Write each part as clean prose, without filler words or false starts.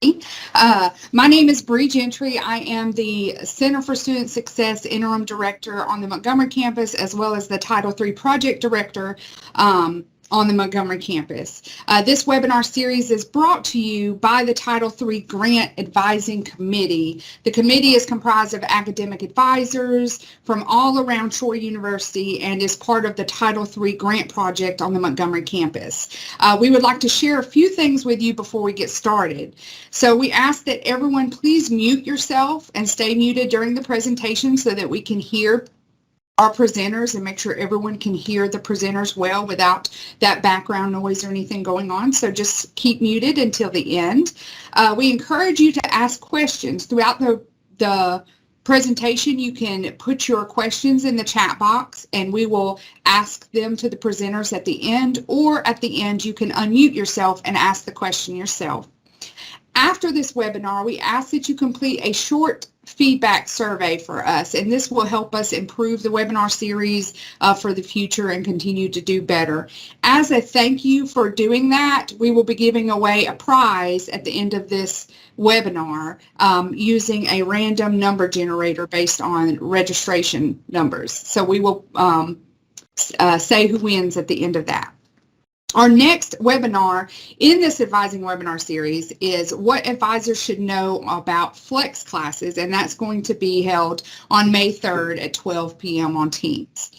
My name is Bree Gentry. I am the Center for Student Success Interim Director on the Montgomery campus, as well as the Title III Project Director on the Montgomery campus. This webinar series is brought to you by the Title III Grant Advising Committee. The committee is comprised of academic advisors from all around Troy University and is part of the Title III Grant Project on the Montgomery campus. We would like to share a few things with you before we get started. So we ask that everyone please mute yourself and stay muted during the presentation so that we can hear our presenters and make sure everyone can hear the presenters well without that background noise or anything going on. So just keep muted until the end. We encourage you to ask questions throughout the presentation. You can put your questions in the chat box and we will ask them to the presenters at the end, or at the end you can unmute yourself and ask the question yourself. After this webinar, we ask that you complete a short feedback survey for us, and this will help us improve the webinar series for the future and continue to do better. As a thank you for doing that, we will be giving away a prize at the end of this webinar using a random number generator based on registration numbers. So we will say who wins at the end of that. Our next webinar in this advising webinar series is what advisors should know about flex classes, and that's going to be held on May 3rd at 12 p.m. on Teams.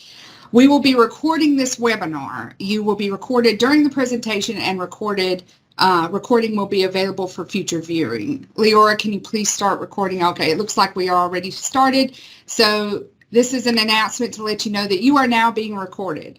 We will be recording this webinar. You will be recorded during the presentation, and recording will be available for future viewing. Leora, can you please start recording? Okay, it looks like we are already started. So this is an announcement to let you know that you are now being recorded.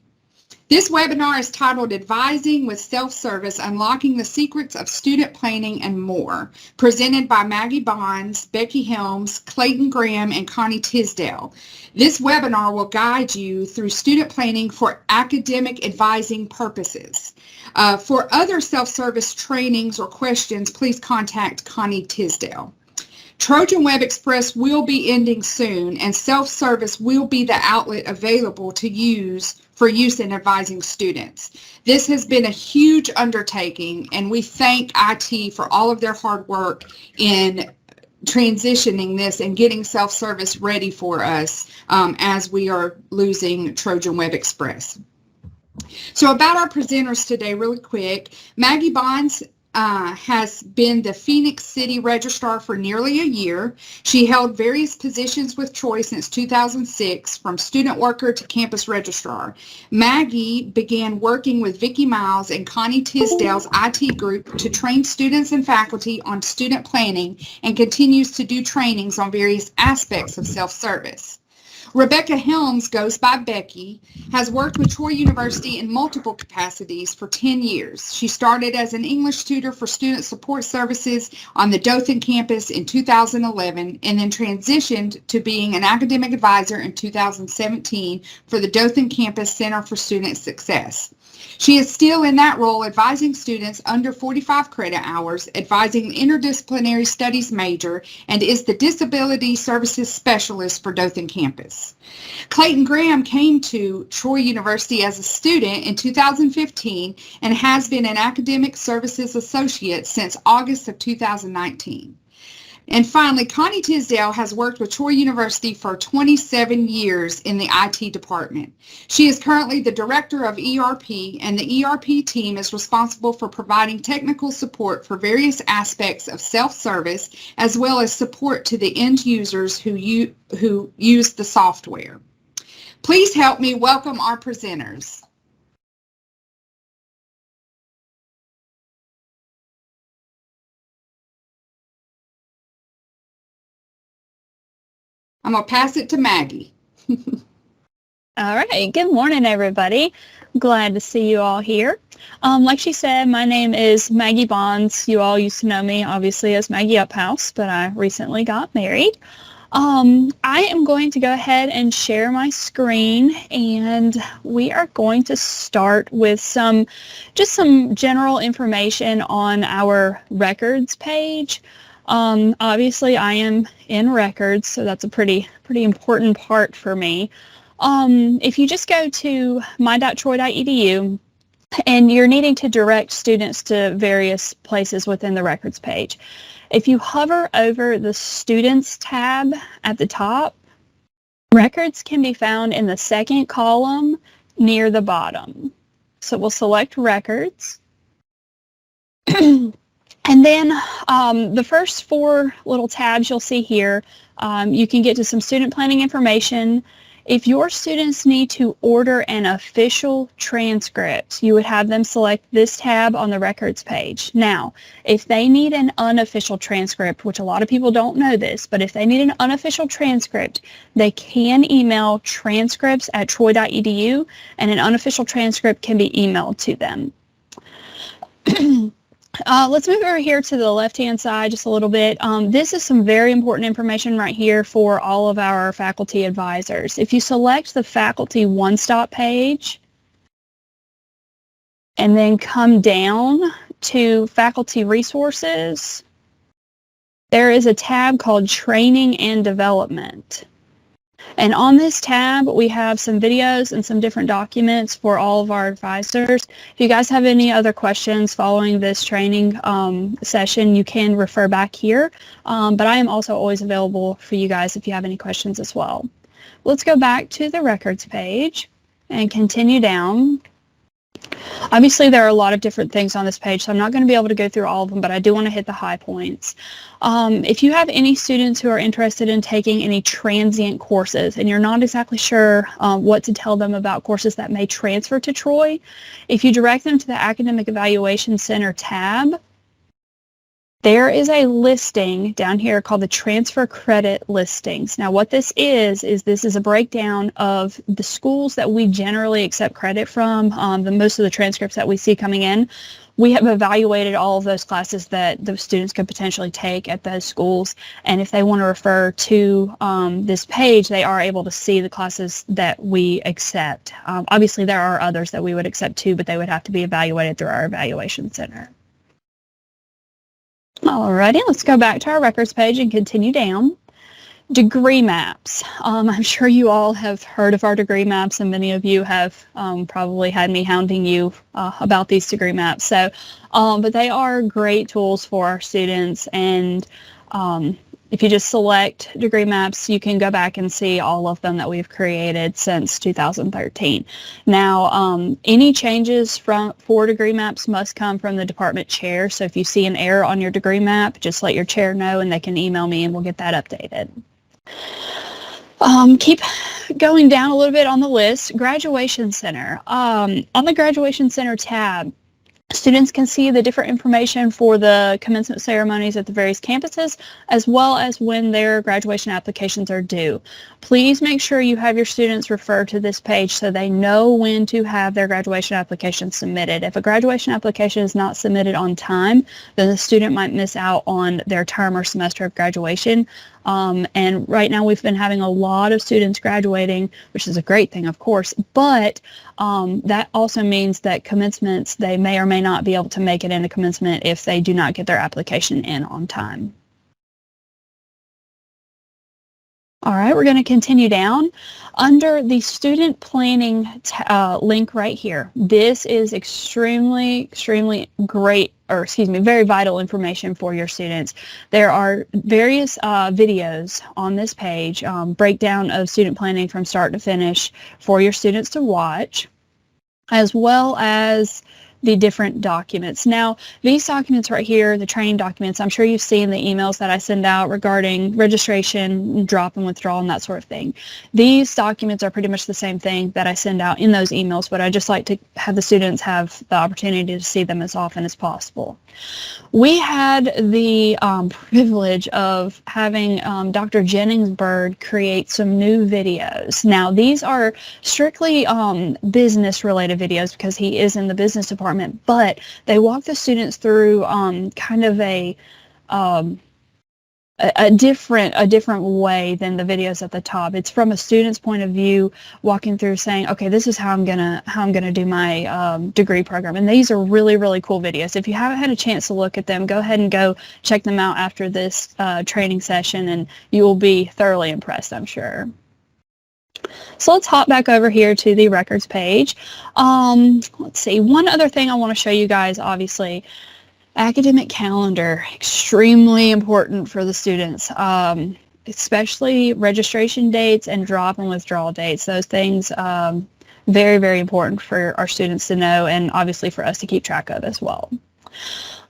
This webinar is titled Advising with Self-Service, Unlocking the Secrets of Student Planning and More, presented by Maggie Bonds, Becky Helms, Clayton Graham, and Connie Tisdale. This webinar will guide you through student planning for academic advising purposes. For other self-service trainings or questions, please contact Connie Tisdale. Trojan Web Express will be ending soon, and self-service will be the outlet available to use in advising students. This has been a huge undertaking, and we thank IT for all of their hard work in transitioning this and getting self-service ready for us as we are losing Trojan Web Express. So about our presenters today, really quick, Maggie Bonds has been the Phoenix City Registrar for nearly a year. She held various positions with Troy since 2006, from student worker to campus registrar. Maggie began working with Vicki Miles and Connie Tisdale's IT group to train students and faculty on student planning, and continues to do trainings on various aspects of self-service. Rebecca Helms, goes by Becky, has worked with Troy University in multiple capacities for 10 years. She started as an English tutor for student support services on the Dothan campus in 2011, and then transitioned to being an academic advisor in 2017 for the Dothan Campus Center for Student Success. She is still in that role, advising students under 45 credit hours, advising the interdisciplinary studies major, and is the disability services specialist for Dothan campus. Clayton Graham came to Troy University as a student in 2015 and has been an academic services associate since August of 2019. And finally, Connie Tisdale has worked with Troy University for 27 years in the IT department. She is currently the director of ERP, and the ERP team is responsible for providing technical support for various aspects of self-service, as well as support to the end users who use the software. Please help me welcome our presenters. I'm going to pass it to Maggie. All right. Good morning, everybody. Glad to see you all here. Like she said, my name is Maggie Bonds. You all used to know me, obviously, as Maggie Uphouse, but I recently got married. I am going to go ahead and share my screen, and we are going to start with some general information on our records page. Obviously, I am in records, so that's a pretty important part for me. If you just go to my.troy.edu, and you're needing to direct students to various places within the records page. If you hover over the Students tab at the top, records can be found in the second column near the bottom. So we'll select records. And then the first 4 little tabs you'll see here, you can get to some student planning information. If your students need to order an official transcript, you would have them select this tab on the records page. Now, if they need an unofficial transcript, which a lot of people don't know this, but if they need an unofficial transcript, they can email transcripts@troy.edu, and an unofficial transcript can be emailed to them. Let's move over here to the left-hand side just a little bit. This is some very important information right here for all of our faculty advisors. If you select the faculty one-stop page and then come down to faculty resources, there is a tab called Training and Development. And on this tab, we have some videos and some different documents for all of our advisors. If you guys have any other questions following this training session, you can refer back here. But I am also always available for you guys if you have any questions as well. Let's go back to the records page and continue down. Obviously, there are a lot of different things on this page, so I'm not going to be able to go through all of them, but I do want to hit the high points. If you have any students who are interested in taking any transient courses and you're not exactly sure what to tell them about courses that may transfer to Troy, if you direct them to the Academic Evaluation Center tab, there is a listing down here called the transfer credit listings. Now what this is this is a breakdown of the schools that we generally accept credit from, most of the transcripts that we see coming in. We have evaluated all of those classes that the students could potentially take at those schools, and if they want to refer to this page, they are able to see the classes that we accept. Obviously there are others that we would accept too, but they would have to be evaluated through our evaluation center. Alrighty, let's go back to our records page and continue down. Degree maps. I'm sure you all have heard of our degree maps, and many of you have probably had me hounding you about these degree maps. So, but they are great tools for our students, and if you just select degree maps, you can go back and see all of them that we've created since 2013. Now, any changes for degree maps must come from the department chair. So if you see an error on your degree map, just let your chair know and they can email me and we'll get that updated. Keep going down a little bit on the list. Graduation Center. On the Graduation Center tab, students can see the different information for the commencement ceremonies at the various campuses, as well as when their graduation applications are due. Please make sure you have your students refer to this page so they know when to have their graduation application submitted. If a graduation application is not submitted on time, then the student might miss out on their term or semester of graduation. And right now we've been having a lot of students graduating, which is a great thing, of course, but that also means that commencements, they may or may not be able to make it into commencement if they do not get their application in on time. All right, we're going to continue down. Under the student planning link right here, this is extremely great, or excuse me, very vital information for your students. There are various videos on this page, breakdown of student planning from start to finish for your students to watch, as well as the different documents. Now, these documents right here, the training documents, I'm sure you've seen the emails that I send out regarding registration, drop and withdrawal, and that sort of thing. These documents are pretty much the same thing that I send out in those emails, but I just like to have the students have the opportunity to see them as often as possible. We had the privilege of having Dr. Jennings-Byrd create some new videos. Now, these are strictly business-related videos because he is in the business department, but they walk the students through kind of a different way than the videos at the top. It's from a student's point of view, walking through saying, okay, this is how I'm gonna do my degree program. And these are really cool videos. If you haven't had a chance to look at them, go ahead and go check them out after this training session, and you will be thoroughly impressed, I'm sure. So let's hop back over here to the records page. Let's see, one other thing I want to show you guys, obviously, academic calendar, extremely important for the students, especially registration dates and drop and withdrawal dates. Those things, very, very important for our students to know and obviously for us to keep track of as well.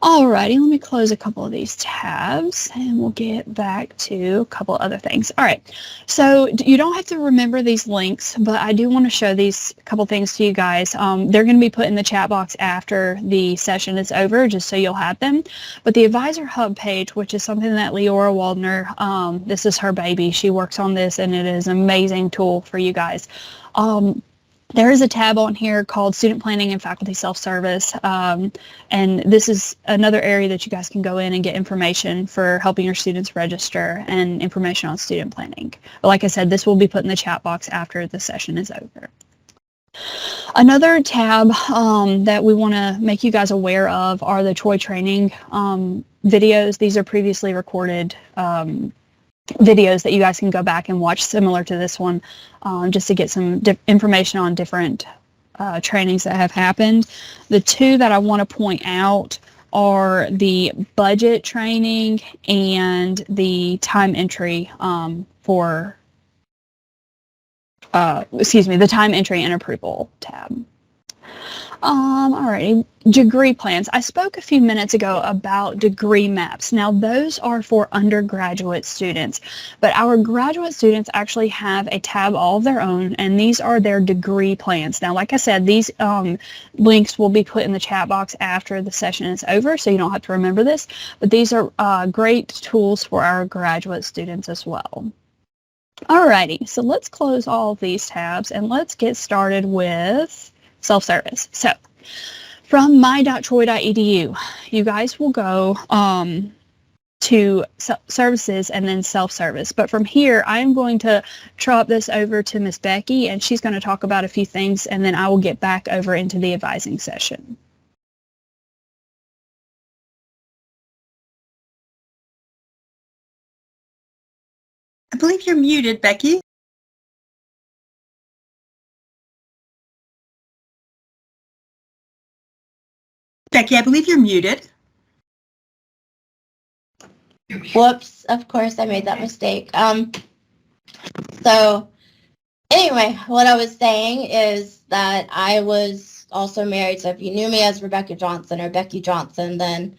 Alrighty, let me close a couple of these tabs and we'll get back to a couple of other things. All right, so you don't have to remember these links, but I do want to show these couple things to you guys. They're going to be put in the chat box after the session is over, just so you'll have them. But the Advisor Hub page, which is something that Leora Waldner, this is her baby. She works on this and it is an amazing tool for you guys. There is a tab on here called Student Planning and Faculty Self-Service, and this is another area that you guys can go in and get information for helping your students register and information on student planning. But like I said, this will be put in the chat box after the session is over. Another tab that we want to make you guys aware of are the Troy training videos. These are previously recorded videos that you guys can go back and watch similar to this one, just to get some information on different trainings that have happened. The two that I want to point out are the budget training and the time entry the time entry and approval tab. Alrighty, degree plans. I spoke a few minutes ago about degree maps. Now those are for undergraduate students, but our graduate students actually have a tab all of their own, and these are their degree plans. Now, like I said, these links will be put in the chat box after the session is over, so you don't have to remember this, but these are great tools for our graduate students as well. Alrighty, so let's close all of these tabs and let's get started with self-service. So from my.troy.edu, you guys will go to services and then self-service. But from here, I'm going to drop this over to Miss Becky, and she's going to talk about a few things, and then I will get back over into the advising session. I believe you're muted, Becky. Becky, I believe you're muted. Whoops, of course I made that mistake. So anyway, what I was saying is that I was also married, so if you knew me as Rebecca Johnson or Becky Johnson, then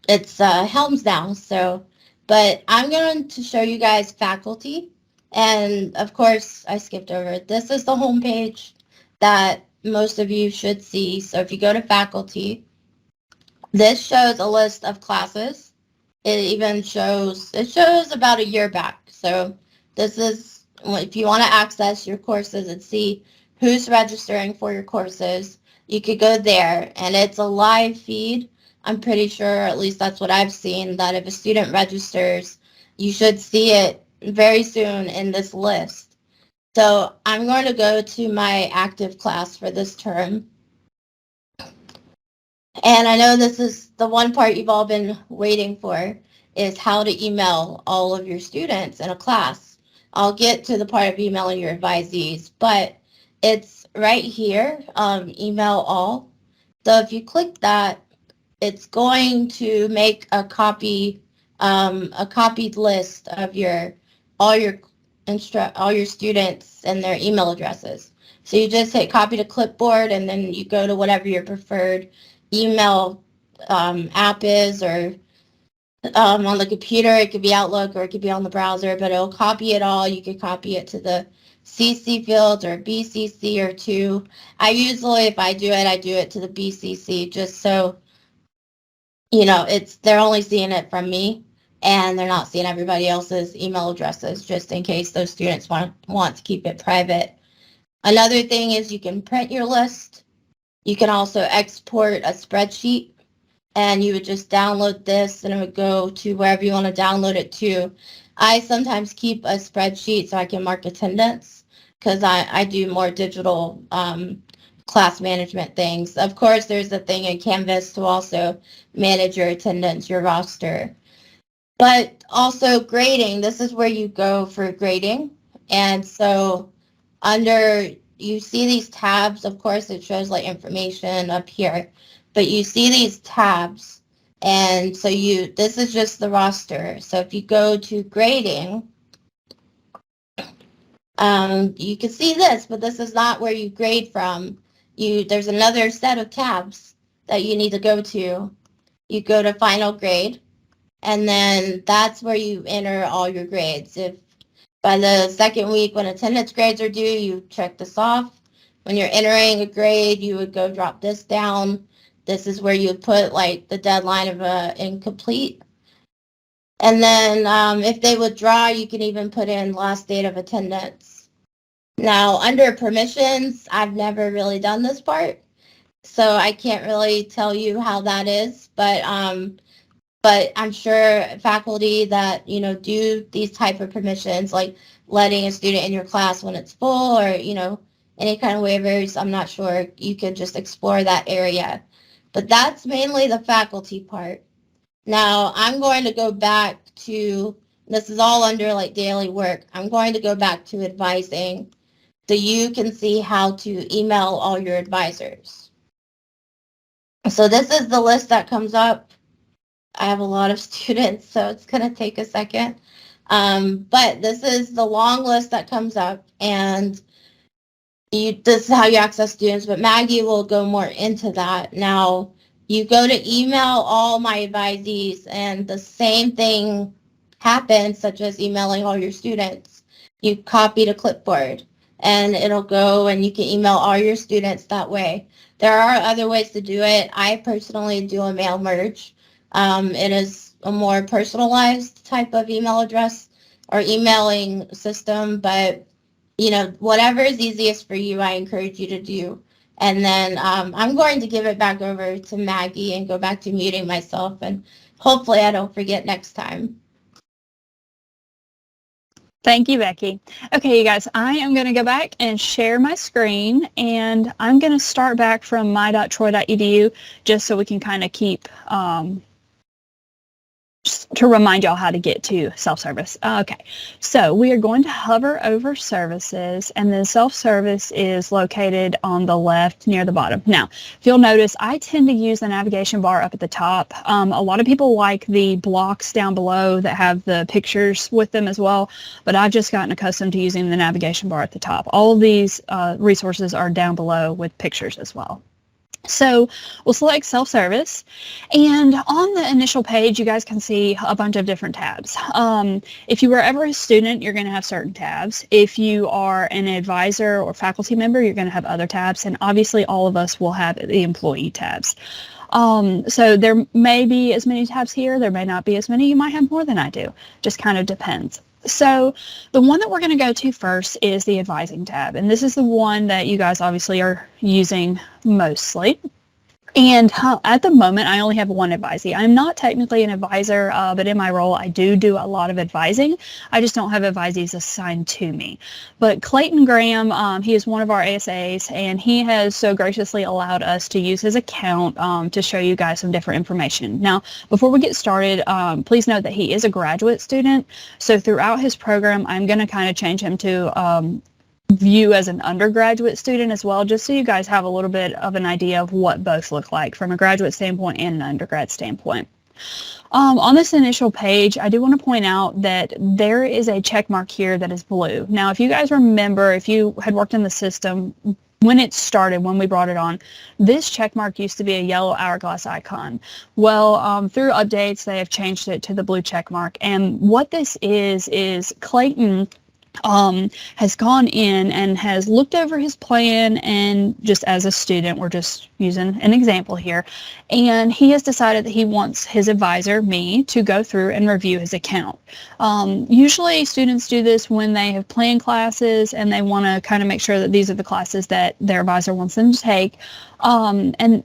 it's Helms now. So, but I'm going to show you guys faculty, and of course I skipped over. This is the home page that most of you should see. So if you go to faculty, this shows a list of classes. It shows about a year back. So this is, if you want to access your courses and see who's registering for your courses, you could go there, and it's a live feed. I'm pretty sure, at least that's what I've seen, that if a student registers, you should see it very soon in this list. So I'm going to go to my active class for this term. And I know this is the one part you've all been waiting for, is how to email all of your students in a class. I'll get to the part of emailing your advisees, but it's right here, email all. So if you click that, it's going to make a copied list of all your students and their email addresses. So you just hit copy to clipboard, and then you go to whatever your preferred email app is, or on the computer, it could be Outlook or it could be on the browser, but it'll copy it all. You could copy it to the CC fields or BCC or to, I usually, if I do it to the BCC, just so, you know, they're only seeing it from me, and they're not seeing everybody else's email addresses, just in case those students want to keep it private. Another thing is you can print your list. You can also export a spreadsheet, and you would just download this, and it would go to wherever you want to download it to. I sometimes keep a spreadsheet so I can mark attendance, because I do more digital class management things. Of course, there's a thing in Canvas to also manage your attendance, your roster. But also grading, this is where you go for grading. And so under, you see these tabs. Of course, it shows like information up here, but you see these tabs. And so this is just the roster. So if you go to grading, you can see this, but this is not where you grade from. There's another set of tabs that you need to go to. You go to final grade, and then that's where you enter all your grades. If by the second week when attendance grades are due, you check this off. When you're entering a grade, you would go drop this down. This is where you would put like the deadline of incomplete. And then if they withdraw, you can even put in last date of attendance. Now, under permissions, I've never really done this part, so I can't really tell you how that is. But I'm sure faculty that, do these type of permissions, like letting a student in your class when it's full, or, any kind of waivers, I'm not sure. You could just explore that area. But that's mainly the faculty part. Now, I'm going to go back to, this is all under like daily work. I'm going to go back to advising so you can see how to email all your advisors. So this is the list that comes up. I have a lot of students, so it's going to take a second. But this is the long list that comes up, and this is how you access students, but Maggie will go more into that. Now, you go to email all my advisees, and the same thing happens, such as emailing all your students. You copy to clipboard, and it'll go, and you can email all your students that way. There are other ways to do it. I personally do a mail merge. It is a more personalized type of email address or emailing system, but whatever is easiest for you, I encourage you to do. And then I'm going to give it back over to Maggie and go back to muting myself, and hopefully I don't forget next time. Thank you, Becky. Okay, you guys, I am going to go back and share my screen, and I'm going to start back from my.troy.edu just so we can kind of keep just to remind y'all how to get to self-service. Okay, so we are going to hover over services, and then self-service is located on the left near the bottom. Now, if you'll notice, I tend to use the navigation bar up at the top. A lot of people like the blocks down below that have the pictures with them as well, but I've just gotten accustomed to using the navigation bar at the top. All of these resources are down below with pictures as well. So we'll select self-service, and on the initial page you guys can see a bunch of different tabs. If you were ever a student, you're going to have certain tabs. If you are an advisor or faculty member, you're going to have other tabs, and obviously all of us will have the employee tabs. So there may be as many tabs here, there may not be as many. You might have more than I do, just kind of depends. So the one that we're going to go to first is the advising tab, and this is the one that you guys obviously are using mostly. And at the moment, I only have one advisee. I'm not technically an advisor, but in my role, I do a lot of advising. I just don't have advisees assigned to me. But Clayton Graham, he is one of our ASAs, and he has so graciously allowed us to use his account to show you guys some different information. Now, before we get started, please note that he is a graduate student. So throughout his program, I'm going to kind of change him to view as an undergraduate student as well, just so you guys have a little bit of an idea of what both look like from a graduate standpoint and an undergrad standpoint. On this initial page, I do want to point out that there is a check mark here that is blue. Now, if you guys remember, if you had worked in the system when it started, when we brought it on, this check mark used to be a yellow hourglass icon. Well, through updates, they have changed it to the blue check mark. And what this is Clayton has gone in and has looked over his plan, and just as a student, we're just using an example here, and he has decided that he wants his advisor, me, to go through and review his account. Usually students do this when they have planned classes and they want to kind of make sure that these are the classes that their advisor wants them to take. And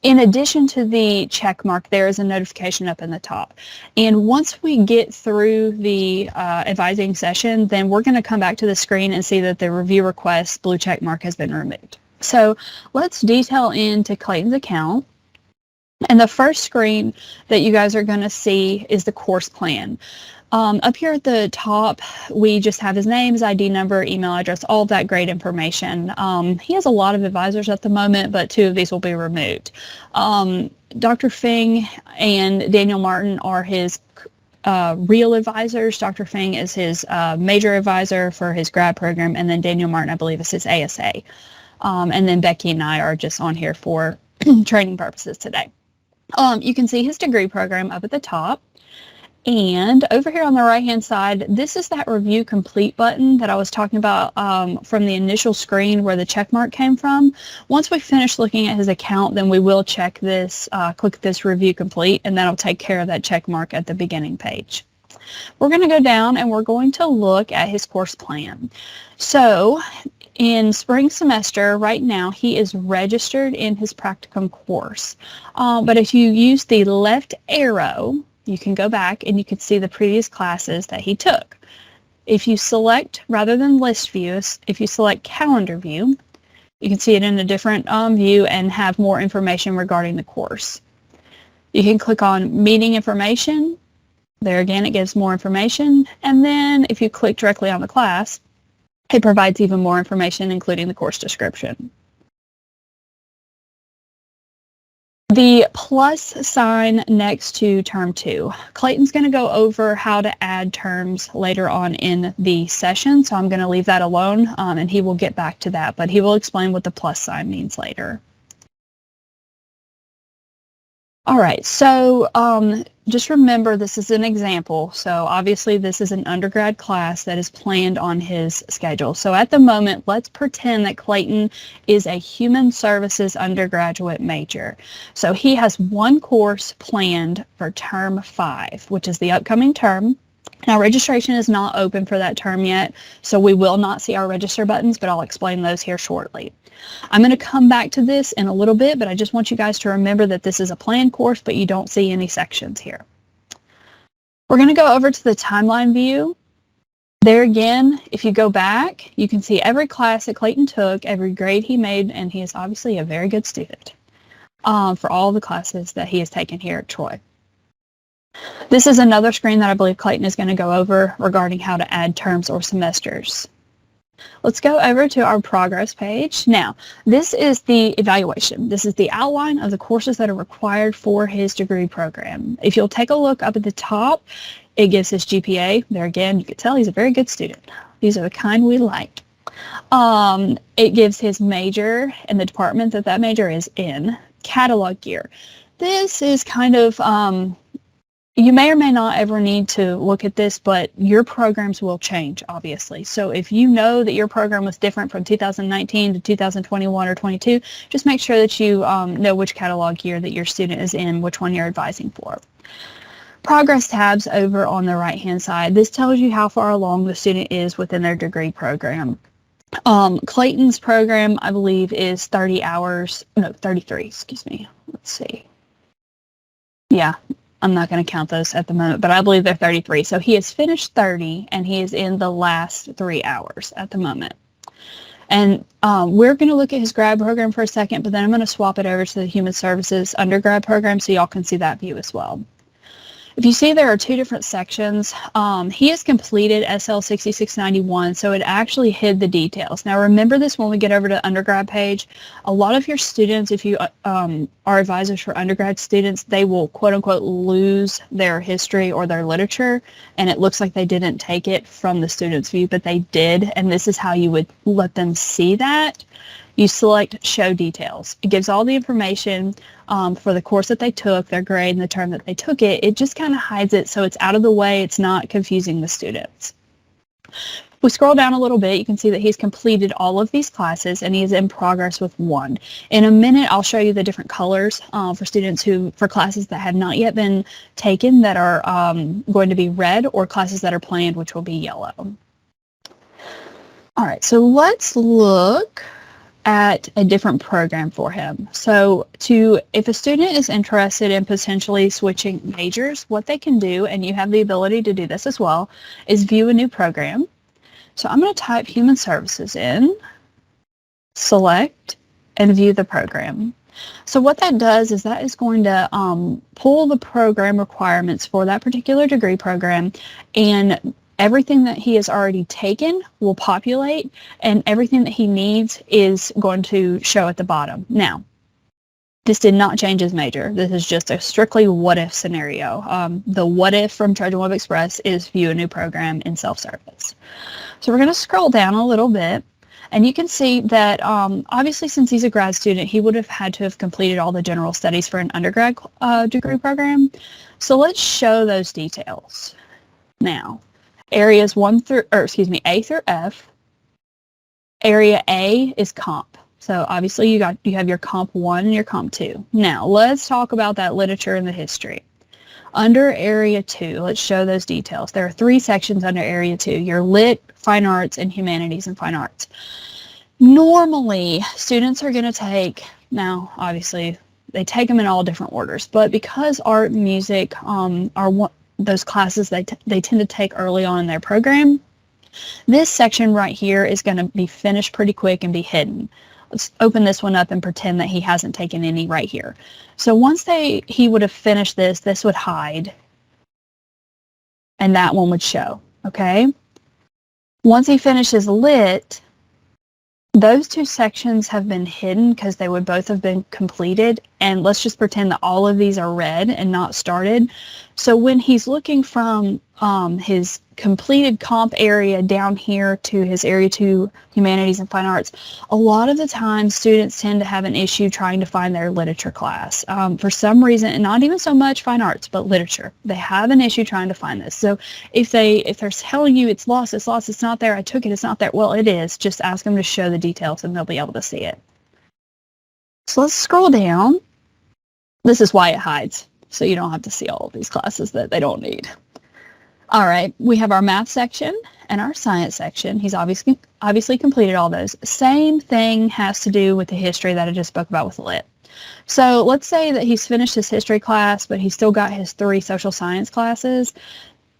in addition to the check mark, there is a notification up in the top. And once we get through the advising session, then we're going to come back to the screen and see that the review request blue check mark has been removed. So let's detail into Clayton's account. And the first screen that you guys are going to see is the course plan. Up here at the top, we just have his name, his ID number, email address, all of that great information. He has a lot of advisors at the moment, but 2 of these will be removed. Dr. Feng and Daniel Martin are his real advisors. Dr. Feng is his major advisor for his grad program, and then Daniel Martin, I believe, is his ASA. And then Becky and I are just on here for training purposes today. You can see his degree program up at the top. And over here on the right-hand side, this is that review complete button that I was talking about from the initial screen where the check mark came from. Once we finish looking at his account, then we will check this, click this review complete, and that'll take care of that check mark at the beginning page. We're going to go down and we're going to look at his course plan. So in spring semester, right now, he is registered in his practicum course. But if you use the left arrow, you can go back and you can see the previous classes that he took. If you select, rather than list views, if you select calendar view, you can see it in a different view and have more information regarding the course. You can click on meeting information. There again, it gives more information. And then if you click directly on the class, it provides even more information, including the course description. The plus sign next to term 2. Clayton's going to go over how to add terms later on in the session, so I'm going to leave that alone, and he will get back to that, but he will explain what the plus sign means later. All right, so just remember this is an example. So obviously this is an undergrad class that is planned on his schedule. So at the moment, let's pretend that Clayton is a human services undergraduate major. So he has one course planned for term 5, which is the upcoming term. Now registration is not open for that term yet, so we will not see our register buttons, but I'll explain those here shortly. I'm going to come back to this in a little bit, but I just want you guys to remember that this is a planned course, but you don't see any sections here. We're going to go over to the timeline view. There again, if you go back, you can see every class that Clayton took, every grade he made, and he is obviously a very good student for all the classes that he has taken here at Troy. This is another screen that I believe Clayton is going to go over regarding how to add terms or semesters. Let's go over to our progress page. Now, this is the evaluation. This is the outline of the courses that are required for his degree program. If you'll take a look up at the top, it gives his GPA. There again, you can tell he's a very good student. These are the kind we like. It gives his major and the department that that major is in, catalog year. This is kind of you may or may not ever need to look at this, but your programs will change, obviously. So if you know that your program was different from 2019 to 2021 or 22, just make sure that you know which catalog year that your student is in, which one you're advising for. Progress tabs over on the right-hand side. This tells you how far along the student is within their degree program. Clayton's program, I believe, is 30 hours, no, 33, excuse me. Let's see. Yeah. I'm not going to count those at the moment, but I believe they're 33. So he has finished 30, and he is in the last 3 hours at the moment. And we're going to look at his grad program for a second, but then I'm going to swap it over to the Human Services undergrad program so y'all can see that view as well. If you see there are 2 different sections, he has completed SL 6691, so it actually hid the details. Now remember this when we get over to undergrad page. A lot of your students, if you are advisors for undergrad students, they will quote-unquote lose their history or their literature, and it looks like they didn't take it from the student's view, but they did, and this is how you would let them see that. You select Show Details. It gives all the information for the course that they took, their grade, and the term that they took it. It just kind of hides it so it's out of the way. It's not confusing the students. If we scroll down a little bit, you can see that he's completed all of these classes and he is in progress with 1. In a minute, I'll show you the different colors for students for classes that have not yet been taken that are going to be red, or classes that are planned, which will be yellow. All right, so let's look at a different program for him. So if a student is interested in potentially switching majors, what they can do, and you have the ability to do this as well, is view a new program. So I'm going to type Human Services in, select, and view the program. So what that does is that is going to pull the program requirements for that particular degree program, and everything that he has already taken will populate, and everything that he needs is going to show at the bottom. Now, this did not change his major. This is just a strictly what-if scenario. The what-if from Trojan Web Express is view a new program in self-service. So we're going to scroll down a little bit, and you can see that obviously since he's a grad student, he would have had to have completed all the general studies for an undergrad degree program. So let's show those details. Now, areas A through F. Area A is comp. So obviously you have your comp 1 and your comp 2. Now let's talk about that literature and the history. Under area 2, let's show those details. There are 3 sections under area 2. Your lit, fine arts, and humanities and fine arts. Normally students are going to take, now obviously they take them in all different orders, but because art and music are those classes they tend to take early on in their program, this section right here is going to be finished pretty quick and be hidden. Let's open this one up and pretend that he hasn't taken any right here. So once he would have finished this would hide, and that one would show, okay? Once he finishes lit, those 2 sections have been hidden because they would both have been completed, and let's just pretend that all of these are red and not started. So when he's looking from his completed comp area down here to his area 2 humanities and fine arts, a lot of the time students tend to have an issue trying to find their literature class. For some reason, and not even so much fine arts, but literature, they have an issue trying to find this. So if they're telling you it's lost, it's not there, I took it, it's not there, well, it is. Just ask them to show the details and they'll be able to see it. So let's scroll down. This is why it hides, so you don't have to see all of these classes that they don't need. All right, we have our math section and our science section. He's obviously completed all those. Same thing has to do with the history that I just spoke about with lit. So let's say that he's finished his history class, but he's still got his 3 social science classes.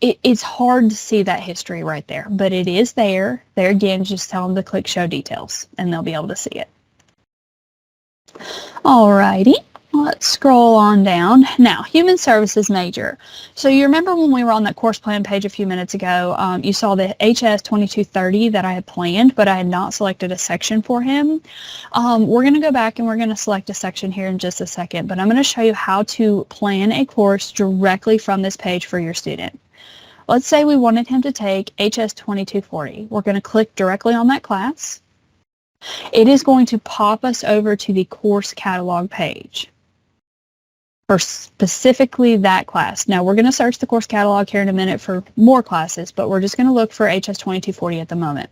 It's hard to see that history right there, but it is there. There again, just tell them to click show details and they'll be able to see it. All righty. Let's scroll on down. Now, human services major. So you remember when we were on that course plan page a few minutes ago, you saw the HS 2230 that I had planned, but I had not selected a section for him. We're going to go back and we're going to select a section here in just a second, but I'm going to show you how to plan a course directly from this page for your student. Let's say we wanted him to take HS 2240. We're going to click directly on that class. It is going to pop us over to the course catalog page for specifically that class. Now we're going to search the course catalog here in a minute for more classes, but we're just going to look for HS 2240 at the moment.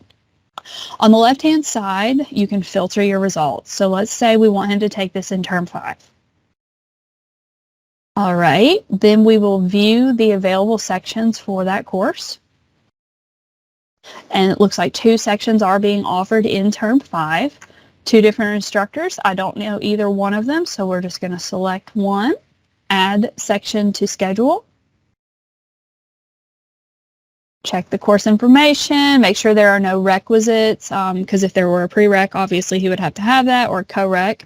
On the left-hand side, you can filter your results. So let's say we want him to take this in term 5. All right, then we will view the available sections for that course. And it looks like 2 sections are being offered in term 5. 2 different instructors. I don't know either one of them, so we're just going to select one, add section to schedule. Check the course information, make sure there are no requisites, because if there were a prereq, obviously he would have to have that, or co-req.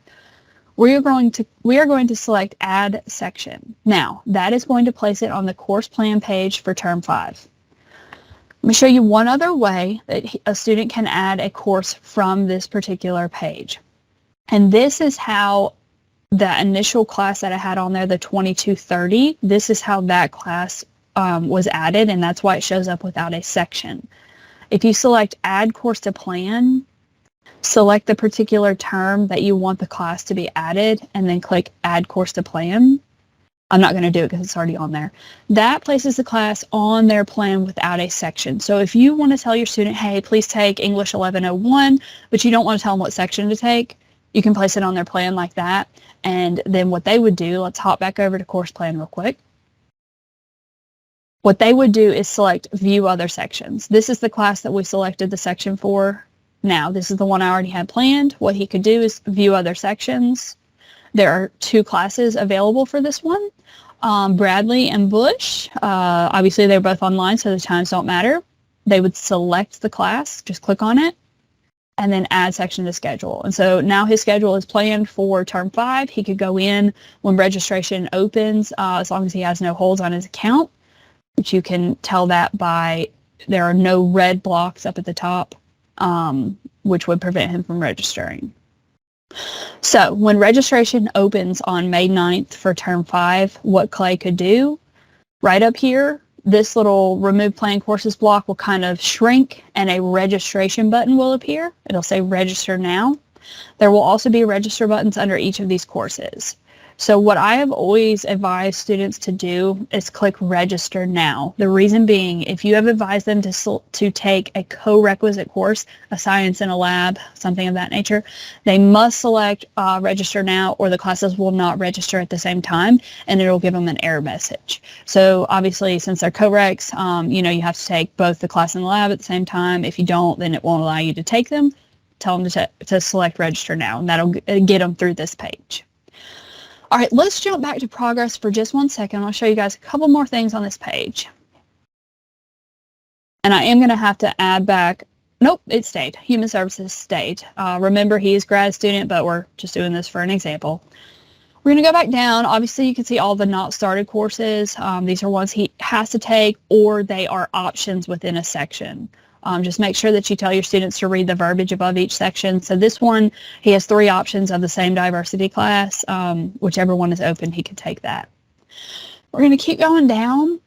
We are going to select add section. Now, that is going to place it on the course plan page for term 5. Let me show you one other way that a student can add a course from this particular page. And this is how the initial class that I had on there, the 2230, this is how that class was added, and that's why it shows up without a section. If you select add course to plan, select the particular term that you want the class to be added, and then click add course to plan. I'm not going to do it because it's already on there. That places the class on their plan without a section. So if you want to tell your student, hey, please take English 1101, but you don't want to tell them what section to take, you can place it on their plan like that. And then what they would do, let's hop back over to course plan real quick. What they would do is select view other sections. This is the class that we selected the section for. Now, this is the one I already had planned. What he could do is view other sections. There are 2 classes available for this one, Bradley and Bush. Obviously, they're both online, so the times don't matter. They would select the class, just click on it, and then add section to schedule. And so now his schedule is planned for term 5. He could go in when registration opens, as long as he has no holds on his account, which you can tell that by there are no red blocks up at the top, which would prevent him from registering. So when registration opens on May 9th for term 5, what Clay could do, right up here, this little remove planned courses block will kind of shrink and a registration button will appear. It'll say register now. There will also be register buttons under each of these courses. So what I have always advised students to do is click register now. The reason being, if you have advised them to take a co-requisite course, a science in a lab, something of that nature, they must select register now or the classes will not register at the same time and it'll give them an error message. So obviously since they're co-recs, you have to take both the class and the lab at the same time. If you don't, then it won't allow you to take them. Tell them to select register now and that'll get them through this page. All right, let's jump back to progress for just 1 second. I'll show you guys a couple more things on this page. And I am going to have to add back, nope, it stayed. Human Services stayed. Remember, he is grad student, but we're just doing this for an example. We're going to go back down. Obviously, you can see all the not started courses. These are ones he has to take, or they are options within a section. Just make sure that you tell your students to read the verbiage above each section. So this one, he has 3 options of the same diversity class. Whichever one is open, he can take that. We're going to keep going down.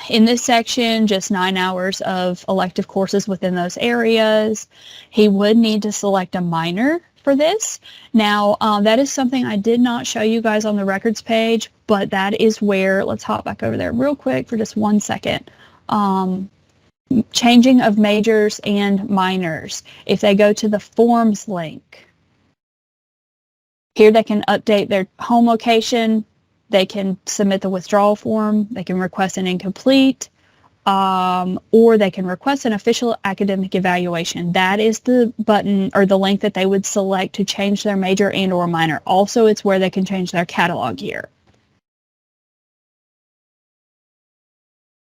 In this section, just 9 hours of elective courses within those areas. He would need to select a minor for this. Now, that is something I did not show you guys on the records page, but that is where, let's hop back over there real quick for just 1 second. Changing of majors and minors. If they go to the forms link, here they can update their home location, they can submit the withdrawal form, they can request an incomplete, or they can request an official academic evaluation. That is the button or the link that they would select to change their major and or minor. Also, it's where they can change their catalog year.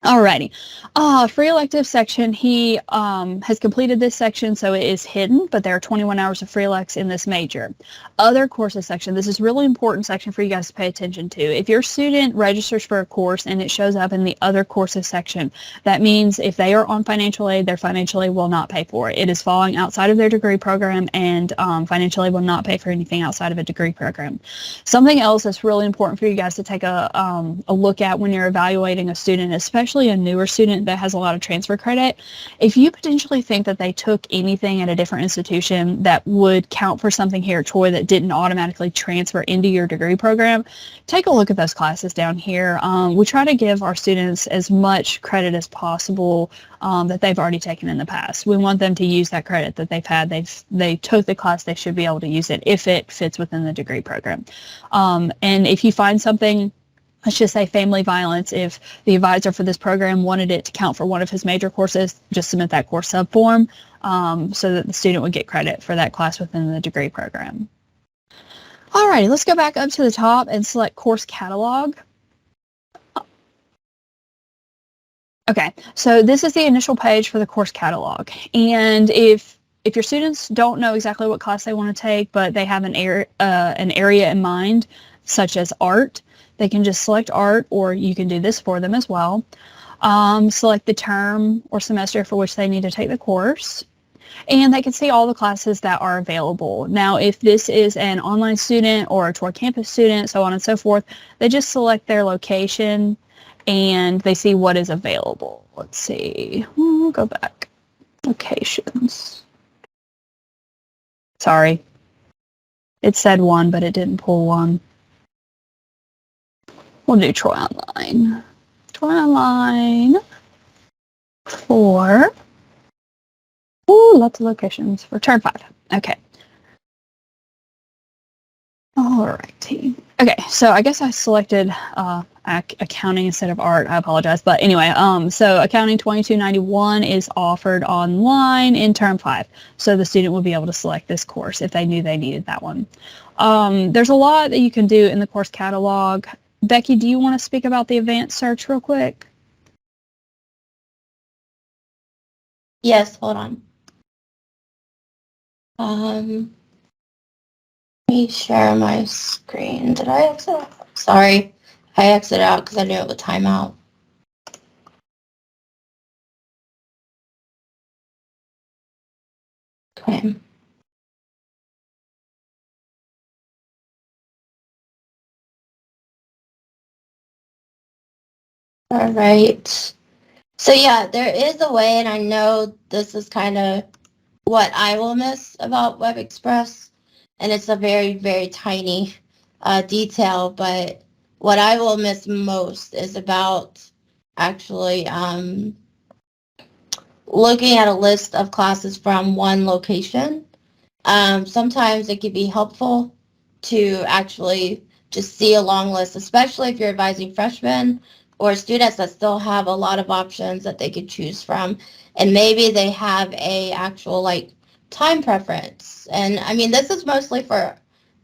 Alrighty, free elective section, he has completed this section, so it is hidden, but there are 21 hours of free elects in this major. Other courses section, this is really important section for you guys to pay attention to. If your student registers for a course and it shows up in the other courses section, that means if they are on financial aid, their financial aid will not pay for it. It is falling outside of their degree program and financial aid will not pay for anything outside of a degree program. Something else that's really important for you guys to take a look at when you're evaluating a student, especially a newer student that has a lot of transfer credit, if you potentially think that they took anything at a different institution that would count for something here at Troy that didn't automatically transfer into your degree program, take a look at those classes down here. We try to give our students as much credit as possible that they've already taken in the past. We want them to use that credit that they've had. They took the class, they should be able to use it if it fits within the degree program. And if you find something, let's just say family violence, if the advisor for this program wanted it to count for one of his major courses, just submit that course sub form so that the student would get credit for that class within the degree program. Alrighty, let's go back up to the top and select course catalog. Okay, so this is the initial page for the course catalog. And if your students don't know exactly what class they want to take, but they have an area in mind, such as art, they can just select art, or you can do this for them as well. Select the term or semester for which they need to take the course, and they can see all the classes that are available. Now, if this is an online student or a Troy campus student, so on and so forth, they just select their location and they see what is available. Let's see, we'll go back. Locations. Sorry. It said one, but it didn't pull one. We'll do Troy Online. Troy Online for, lots of locations for term 5. Okay. Alrighty. Okay, so I guess I selected accounting instead of art. I apologize. But anyway, so accounting 2291 is offered online in term 5. So the student will be able to select this course if they knew they needed that one. There's a lot that you can do in the course catalog. Becky, do you want to speak about the advanced search real quick? Yes, hold on. Let me share my screen. Did I exit out? Sorry, I exited out because I knew it would time out. Okay. All right. So yeah, there is a way, and I know this is kind of what I will miss about WebExpress, and it's a very, very tiny detail, but what I will miss most is about actually looking at a list of classes from one location. Sometimes it can be helpful to actually just see a long list, especially if you're advising freshmen or students that still have a lot of options that they could choose from. And maybe they have a actual like time preference. And I mean, this is mostly for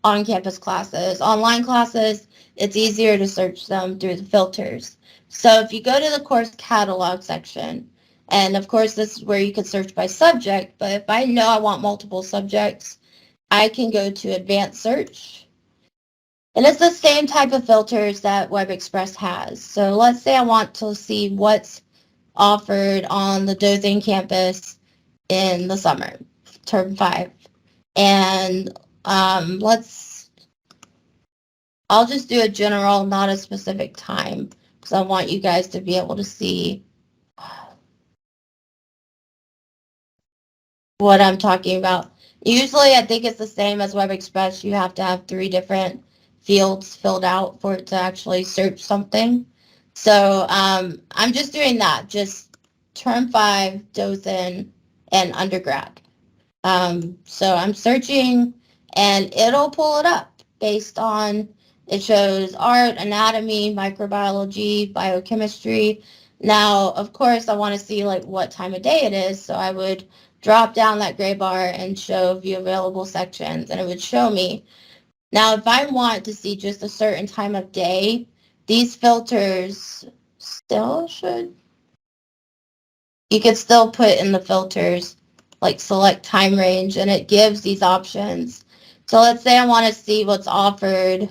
on-campus classes. Online classes, it's easier to search them through the filters. So if you go to the course catalog section, and of course, this is where you can search by subject, but if I know I want multiple subjects, I can go to advanced search. And it's the same type of filters that WebExpress has. So let's say I want to see what's offered on the Dothan campus in the summer, term 5. And I'll just do a general, not a specific time, because I want you guys to be able to see what I'm talking about. Usually, I think it's the same as WebExpress. You have to have 3 different fields filled out for it to actually search something. So I'm just doing that, just term 5, Dothan, and undergrad. So I'm searching, and it'll pull it up based on, it shows art, anatomy, microbiology, biochemistry. Now, of course, I want to see like what time of day it is, so I would drop down that gray bar and show view available sections, and it would show me. Now, if I want to see just a certain time of day, these filters still should, you could still put in the filters, like select time range, and it gives these options. So let's say I want to see what's offered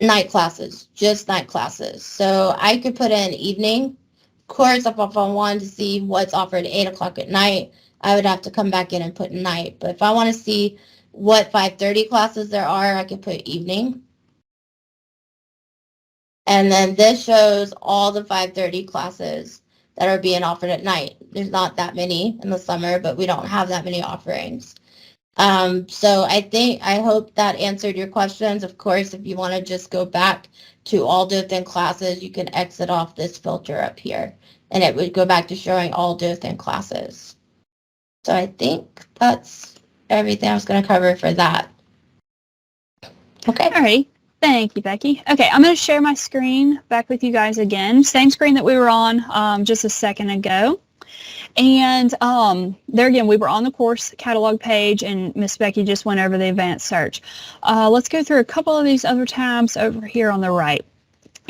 night classes, just night classes. So I could put in evening. Of course, if I wanted to see what's offered at 8 o'clock at night, I would have to come back in and put night. But if I want to see what 5:30 classes there are, I could put evening. And then this shows all the 5:30 classes that are being offered at night. There's not that many in the summer, but we don't have that many offerings. So I hope that answered your questions. Of course, if you want to just go back to all Dothan classes, you can exit off this filter up here, and it would go back to showing all Dothan classes. So I think that's everything I was going to cover for that. Okay. All right. Thank you, Becky. Okay, I'm going to share my screen back with you guys again. Same screen that we were on just a second ago. And there again, we were on the course catalog page, and Miss Becky just went over the advanced search. Let's go through a couple of these other tabs over here on the right.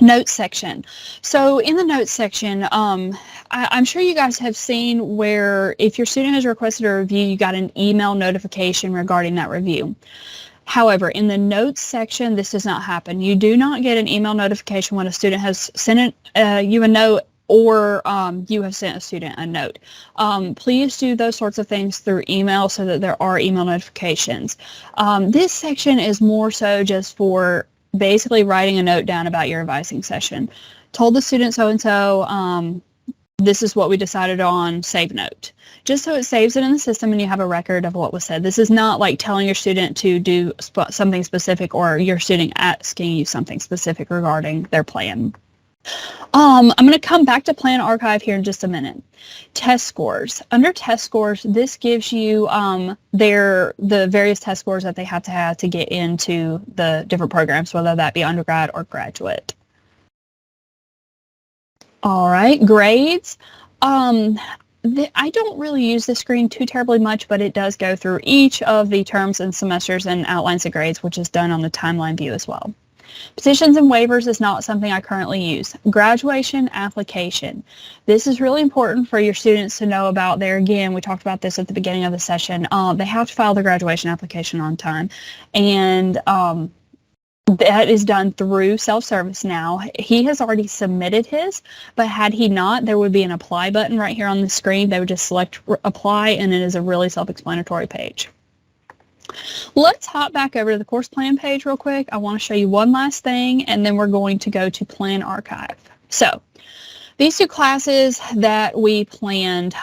Notes section. So in the notes section, I'm sure you guys have seen where if your student has requested a review, you got an email notification regarding that review. However, in the notes section, this does not happen. You do not get an email notification when a student has sent you a note, or you have sent a student a note. Please do those sorts of things through email so that there are email notifications. This section is more so just for basically writing a note down about your advising session. Told the student so-and-so, this is what we decided on, save note. Just so it saves it in the system and you have a record of what was said. This is not like telling your student to do something specific or your student asking you something specific regarding their plan. I'm going to come back to Plan Archive here in just a minute. Test scores. Under test scores, this gives you the various test scores that they have to get into the different programs, whether that be undergrad or graduate. All right, grades. I don't really use this screen too terribly much, but it does go through each of the terms and semesters and outlines the grades, which is done on the timeline view as well. Petitions and waivers is not something I currently use. Graduation application. This is really important for your students to know about. There again, we talked about this at the beginning of the session. They have to file the graduation application on time. And that is done through self-service now. He has already submitted his, but had he not, there would be an apply button right here on the screen. They would just select apply, and it is a really self-explanatory page. Let's hop back over to the course plan page real quick. I want to show you one last thing, and then we're going to go to Plan Archive. So these two classes that we planned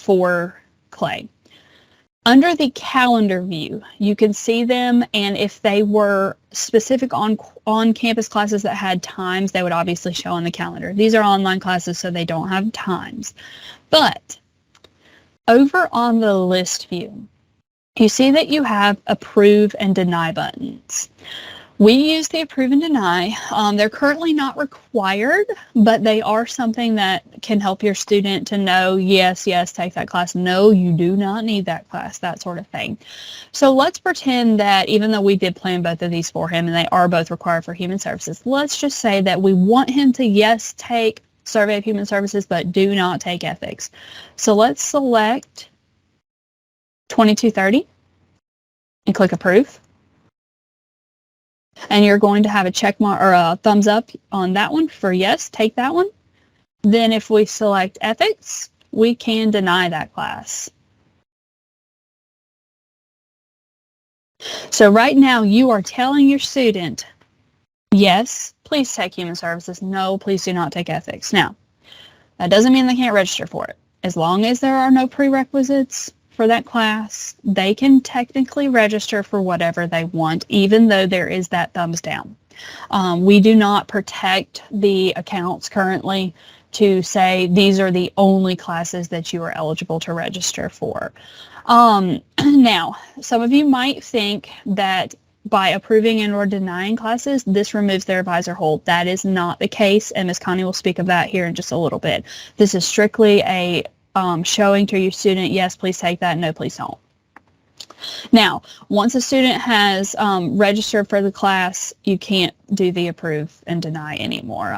for Clay. Under the calendar view, you can see them, and if they were specific on-campus classes that had times, they would obviously show on the calendar. These are online classes, so they don't have times. But over on the list view, you see that you have approve and deny buttons. We use the approve and deny. They're currently not required, but they are something that can help your student to know, yes, take that class. No, you do not need that class, that sort of thing. So let's pretend that even though we did plan both of these for him and they are both required for human services, let's just say that we want him to, yes, take Survey of Human Services, but do not take ethics. So let's select 2230 and click approve. And you're going to have a check mark or a thumbs up on that one for yes, take that one. Then if we select ethics, we can deny that class. So right now you are telling your student, yes, please take human services. No, please do not take ethics. Now, that doesn't mean they can't register for it. As long as there are no prerequisites for that class, they can technically register for whatever they want, even though there is that thumbs down. We do not protect the accounts currently to say these are the only classes that you are eligible to register for. Now, some of you might think that by approving and or denying classes, this removes their advisor hold. That is not the case, and Ms. Connie will speak of that here in just a little bit. This is strictly a showing to your student, yes, please take that, no, please don't. Now, once a student has registered for the class, you can't do the approve and deny anymore.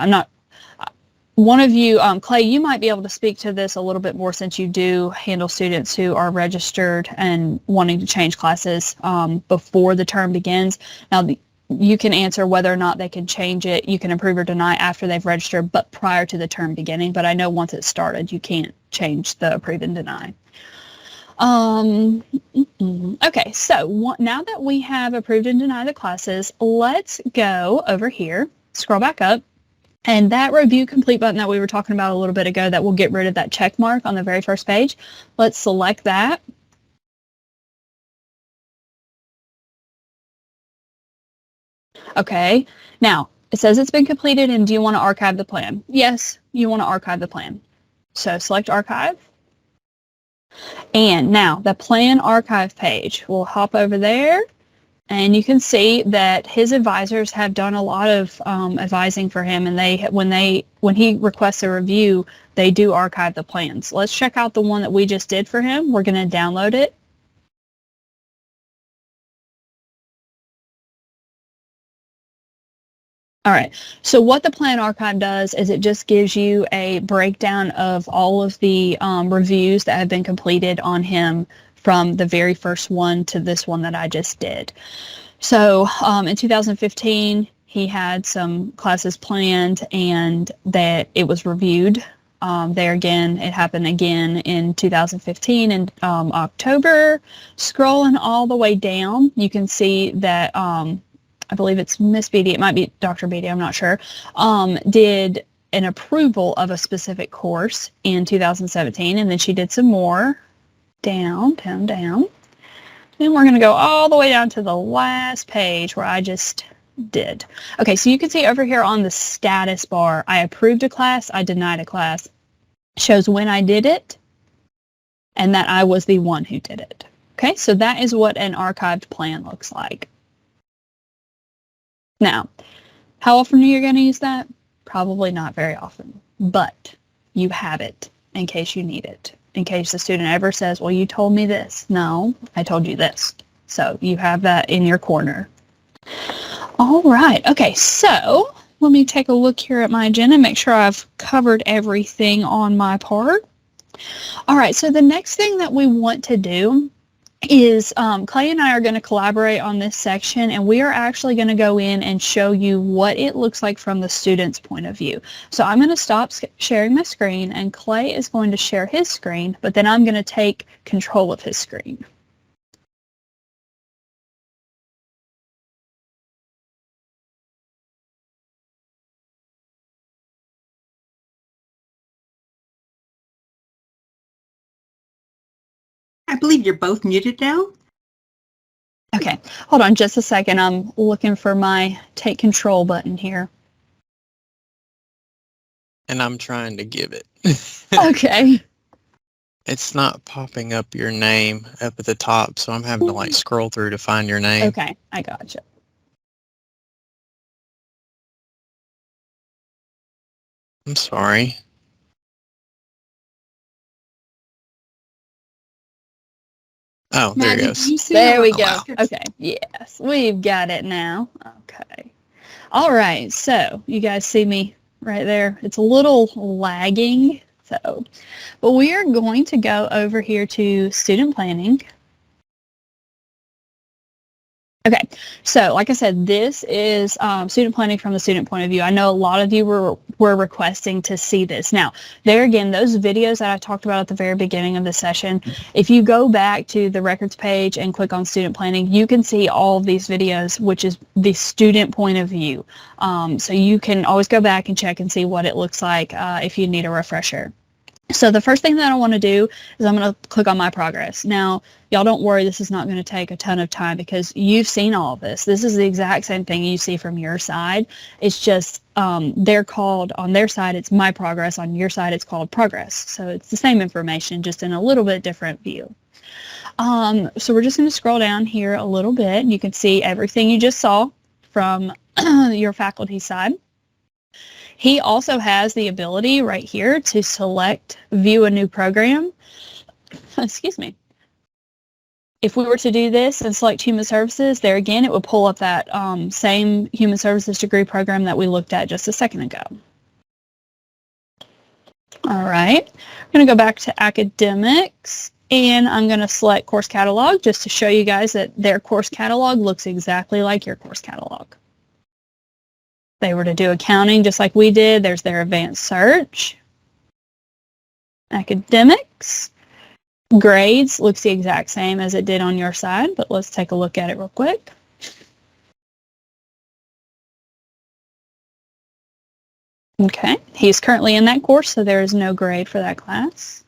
One of you, Clay, you might be able to speak to this a little bit more since you do handle students who are registered and wanting to change classes before the term begins. Now, you can answer whether or not they can change it. You can approve or deny after they've registered, but prior to the term beginning. But I know once it's started, you can't change the approve and deny. Okay, so now that we have approved and denied the classes, let's go over here, scroll back up, and that review complete button that we were talking about a little bit ago that will get rid of that check mark on the very first page. Let's select that. Okay, now it says it's been completed, and do you want to archive the plan? Yes, you want to archive the plan. So select archive. And now the plan archive page, we'll hop over there, and you can see that his advisors have done a lot of advising for him, and when he requests a review, they do archive the plans. Let's check out the one that we just did for him. We're going to download it. All right, so what the plan archive does is it just gives you a breakdown of all of the reviews that have been completed on him from the very first one to this one that I just did. So in 2015, he had some classes planned and that it was reviewed. There again, it happened again in 2015 in October. Scrolling all the way down, you can see that I believe it's Miss Beatty, it might be Dr. Beatty, I'm not sure, did an approval of a specific course in 2017, and then she did some more down. Then we're going to go all the way down to the last page where I just did. Okay, so you can see over here on the status bar, I approved a class, I denied a class. Shows when I did it and that I was the one who did it. Okay, so that is what an archived plan looks like. Now, how often are you going to use that? Probably not very often, but you have it in case you need it. In case the student ever says, well, you told me this. No, I told you this. So you have that in your corner. All right. Okay, so let me take a look here at my agenda, make sure I've covered everything on my part. All right, so the next thing that we want to do is Clay and I are going to collaborate on this section, and we are actually going to go in and show you what it looks like from the student's point of view. So I'm going to stop sharing my screen, and Clay is going to share his screen, but then I'm going to take control of his screen. I believe you're both muted now. Okay, hold on just a second. I'm looking for my take control button here. And I'm trying to give it. Okay. It's not popping up your name up at the top, so I'm having to like scroll through to find your name. Okay, I gotcha. I'm sorry. Oh, there it Maggie, goes. do you see There it? we Oh, go. wow. Okay, yes, we've got it now. Okay. All right, so you guys see me right there? It's a little lagging, so, but we are going to go over here to student planning. Okay, so like I said, this is student planning from the student point of view. I know a lot of you were requesting to see this. Now, there again, those videos that I talked about at the very beginning of the session, if you go back to the records page and click on student planning, you can see all of these videos, which is the student point of view. So you can always go back and check and see what it looks like if you need a refresher. So the first thing that I want to do is I'm going to click on my progress. Now, y'all don't worry, this is not going to take a ton of time because you've seen all of this. This is the exact same thing you see from your side. It's just they're called, on their side, it's my progress. On your side, it's called progress. So it's the same information, just in a little bit different view. So we're just going to scroll down here a little bit. You can see everything you just saw from your faculty side. He also has the ability right here to select view a new program. Excuse me. If we were to do this and select human services, there again, it would pull up that same human services degree program that we looked at just a second ago. All right, I'm going to go back to academics, and I'm going to select course catalog just to show you guys that their course catalog looks exactly like your course catalog. They were to do accounting just like we did. There's their advanced search. Academics. Grades looks the exact same as it did on your side, but let's take a look at it real quick. Okay, he's currently in that course, so there is no grade for that class.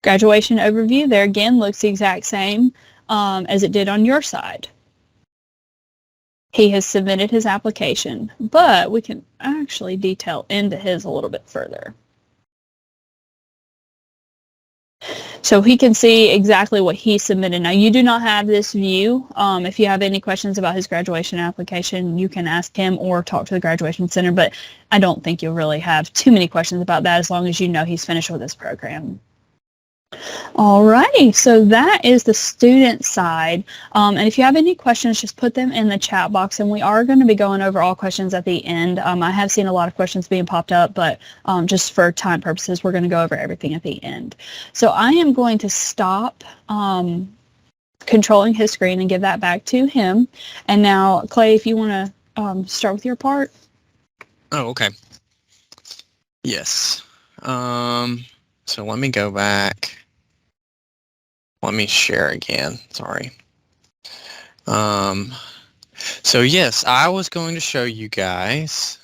Graduation overview, there again looks the exact same as it did on your side. He has submitted his application, but we can actually detail into his a little bit further. So he can see exactly what he submitted. Now, you do not have this view. If you have any questions about his graduation application, you can ask him or talk to the Graduation Center, but I don't think you'll really have too many questions about that as long as you know he's finished with this program. Alrighty, so that is the student side. And if you have any questions, just put them in the chat box, and we are going to be going over all questions at the end. I have seen a lot of questions being popped up, but just for time purposes, we're going to go over everything at the end. So I am going to stop controlling his screen and give that back to him. And now, Clay, if you want to start with your part. Oh, okay. Yes. So let me go back. Let me share again. Sorry. So yes, I was going to show you guys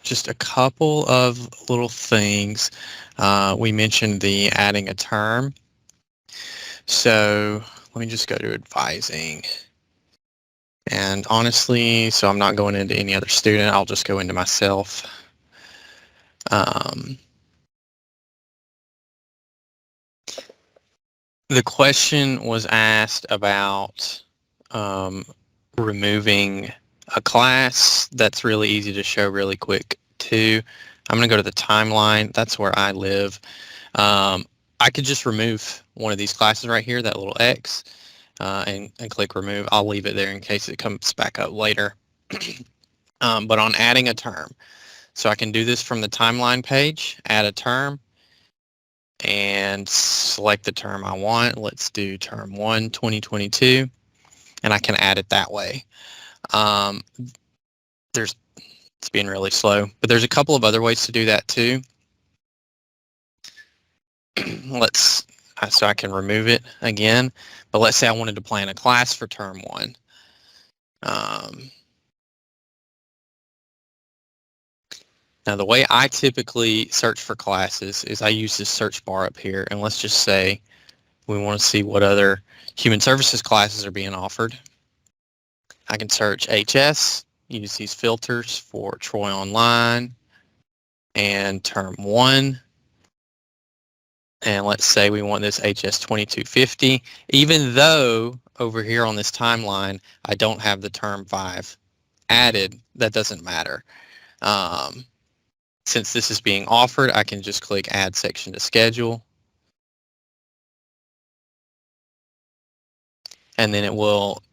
just a couple of little things. We mentioned the adding a term. So let me just go to advising. And honestly, so I'm not going into any other student. I'll just go into myself. The question was asked about removing a class. That's really easy to show really quick too. I'm going to go to the timeline. That's where I live. I could just remove one of these classes right here, that little X, and click remove. I'll leave it there in case it comes back up later. But on adding a term, so I can do this from the timeline page, add a term, and select the term I want. Let's do term 1, 2022, and I can add it that way. It's being really slow, but there's a couple of other ways to do that too. So I can remove it again, but let's say I wanted to plan a class for term 1. Now the way I typically search for classes is I use this search bar up here, and let's just say we want to see what other human services classes are being offered. I can search HS, use these filters for Troy Online and term 1. And let's say we want this HS 2250, even though over here on this timeline, I don't have the term 5 added, that doesn't matter. Since this is being offered, I can just click add section to schedule. And then it'll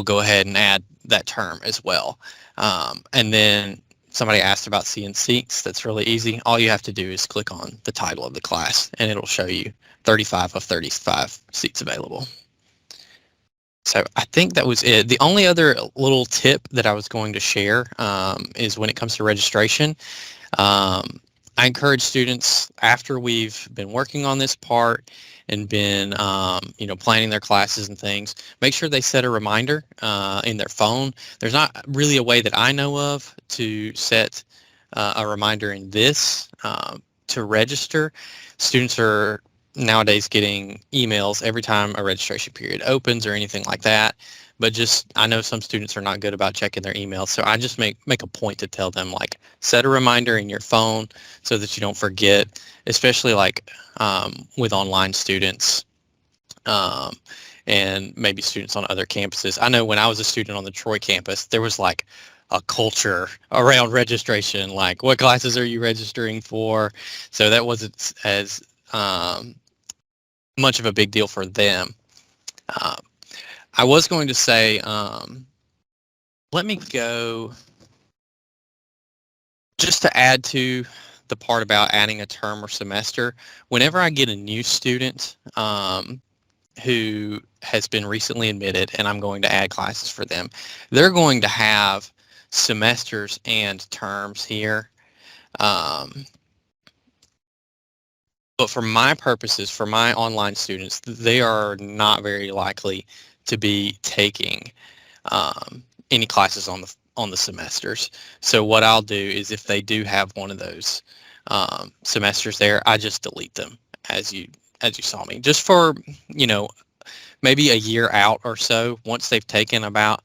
go ahead and add that term as well. And then somebody asked about seeing seats. That's really easy. All you have to do is click on the title of the class and it'll show you 35 of 35 seats available. So I think that was it. The only other little tip that I was going to share is when it comes to registration. I encourage students, after we've been working on this part and been planning their classes and things, make sure they set a reminder in their phone. There's not really a way that I know of to set a reminder in this to register. Students are nowadays getting emails every time a registration period opens or anything like that. But I know some students are not good about checking their emails, so I just make a point to tell them, like, set a reminder in your phone so that you don't forget, especially like with online students and maybe students on other campuses. I know when I was a student on the Troy campus, there was like a culture around registration, like what classes are you registering for? So that wasn't as much of a big deal for them. I was going to say, let me go just to add to the part about adding a term or semester. Whenever I get a new student who has been recently admitted and I'm going to add classes for them, they're going to have semesters and terms here. But for my purposes, for my online students, they are not very likely to be taking any classes on the semesters. So what I'll do is, if they do have one of those semesters there, I just delete them as you saw me, just for maybe a year out or so. Once they've taken about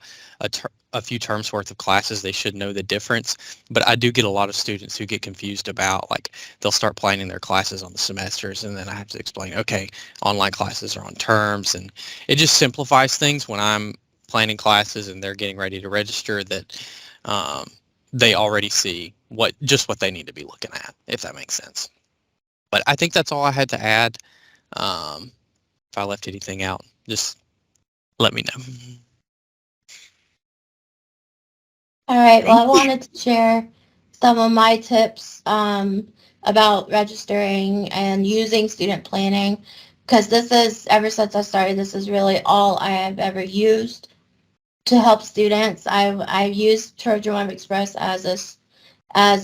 a few terms worth of classes, they should know the difference. But I do get a lot of students who get confused about, like, they'll start planning their classes on the semesters, and then I have to explain, okay, online classes are on terms, and it just simplifies things when I'm planning classes and they're getting ready to register, that they already see what they need to be looking at, if that makes sense. But I think that's all I had to add. If I left anything out, just let me know. All right. Well, I wanted to share some of my tips about registering and using student planning, because this is, ever since I started, this is really all I have ever used to help students. I've used Trojan Web Express as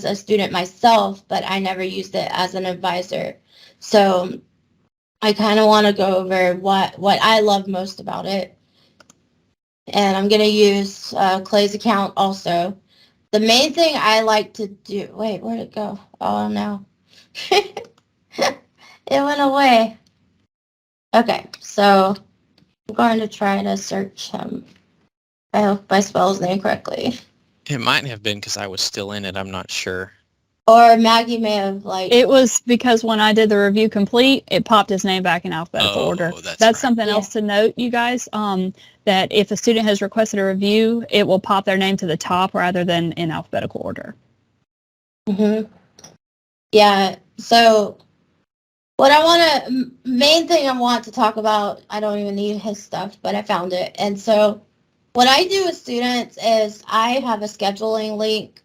a student myself, but I never used it as an advisor. So I kind of want to go over what I love most about it. And I'm going to use Clay's account also. The main thing I like to do... Wait, where'd it go? Oh, no. It went away. Okay, so I'm going to try to search him. I hope I spell his name correctly. It might have been because I was still in it. I'm not sure. Or Maggie may have, It was because when I did the review complete, it popped his name back in alphabetical order. That's right. something else to note, you guys, that if a student has requested a review, it will pop their name to the top rather than in alphabetical order. Mm-hmm. Yeah, so What I want to, main thing I want to talk about, I don't even need his stuff, but I found it. And so what I do with students is I have a scheduling link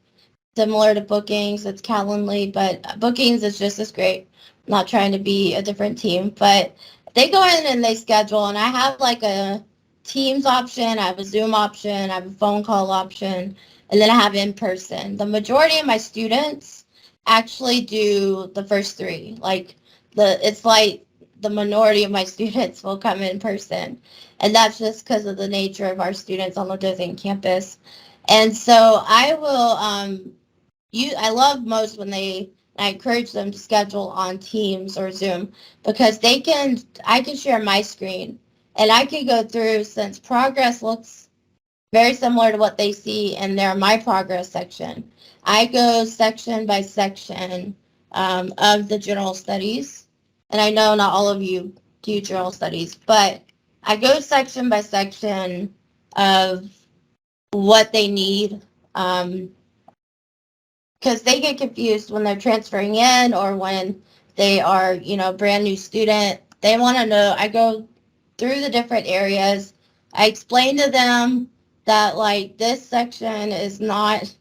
similar to Bookings. It's Calendly, but Bookings is just as great. I'm not trying to be a different team, but they go in and they schedule, and I have like a Teams option, I have a Zoom option, I have a phone call option, and then I have in person. The majority of my students actually do the first three. Like it's like the minority of my students will come in person, and that's just because of the nature of our students on the Dothan campus. And so I will I love most when I encourage them to schedule on Teams or Zoom because I can share my screen and I can go through, since progress looks very similar to what they see in their My Progress section. I go section by section of the general studies. And I know not all of you do general studies, but I go section by section of what they need. Because they get confused when they're transferring in or when they are, brand new student. They want to know. I go through the different areas. I explain to them that like this section is not,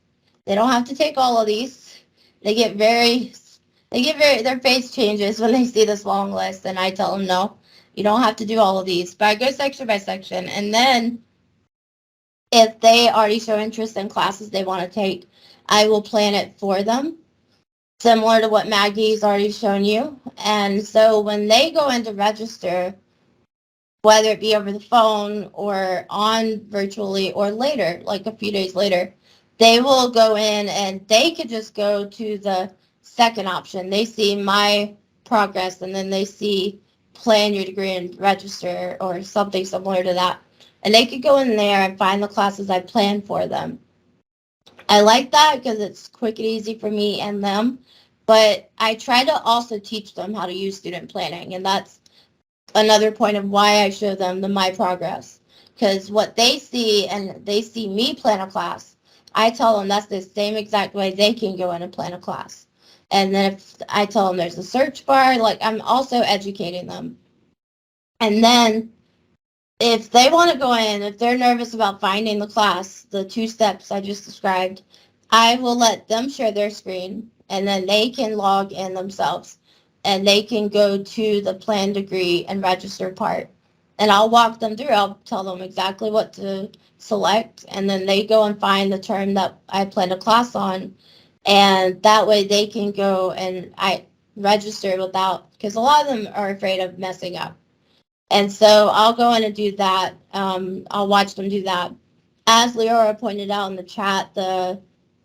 they don't have to take all of these. Their face changes when they see this long list, and I tell them, no, you don't have to do all of these. But I go section by section, and then if they already show interest in classes they want to take, I will plan it for them, similar to what Maggie's already shown you. And so when they go in to register, whether it be over the phone or on virtually or later, like a few days later, they will go in and they could just go to the second option. They see My Progress, and then they see plan your degree and register or something similar to that. And they could go in there and find the classes I planned for them. I like that because it's quick and easy for me and them, but I try to also teach them how to use student planning, and that's another point of why I show them the My Progress, because what they see, and they see me plan a class, I tell them that's the same exact way they can go in and plan a class. And then if I tell them there's a search bar, like I'm also educating them. And then if they want to go in, if they're nervous about finding the class, the 2 steps I just described, I will let them share their screen, and then they can log in themselves, and they can go to the plan degree and register part. And I'll walk them through. I'll tell them exactly what to select, and then they go and find the term that I planned a class on, and that way they can go and I register without, because a lot of them are afraid of messing up. And so I'll go in and do that. I'll watch them do that. As Leora pointed out in the chat, the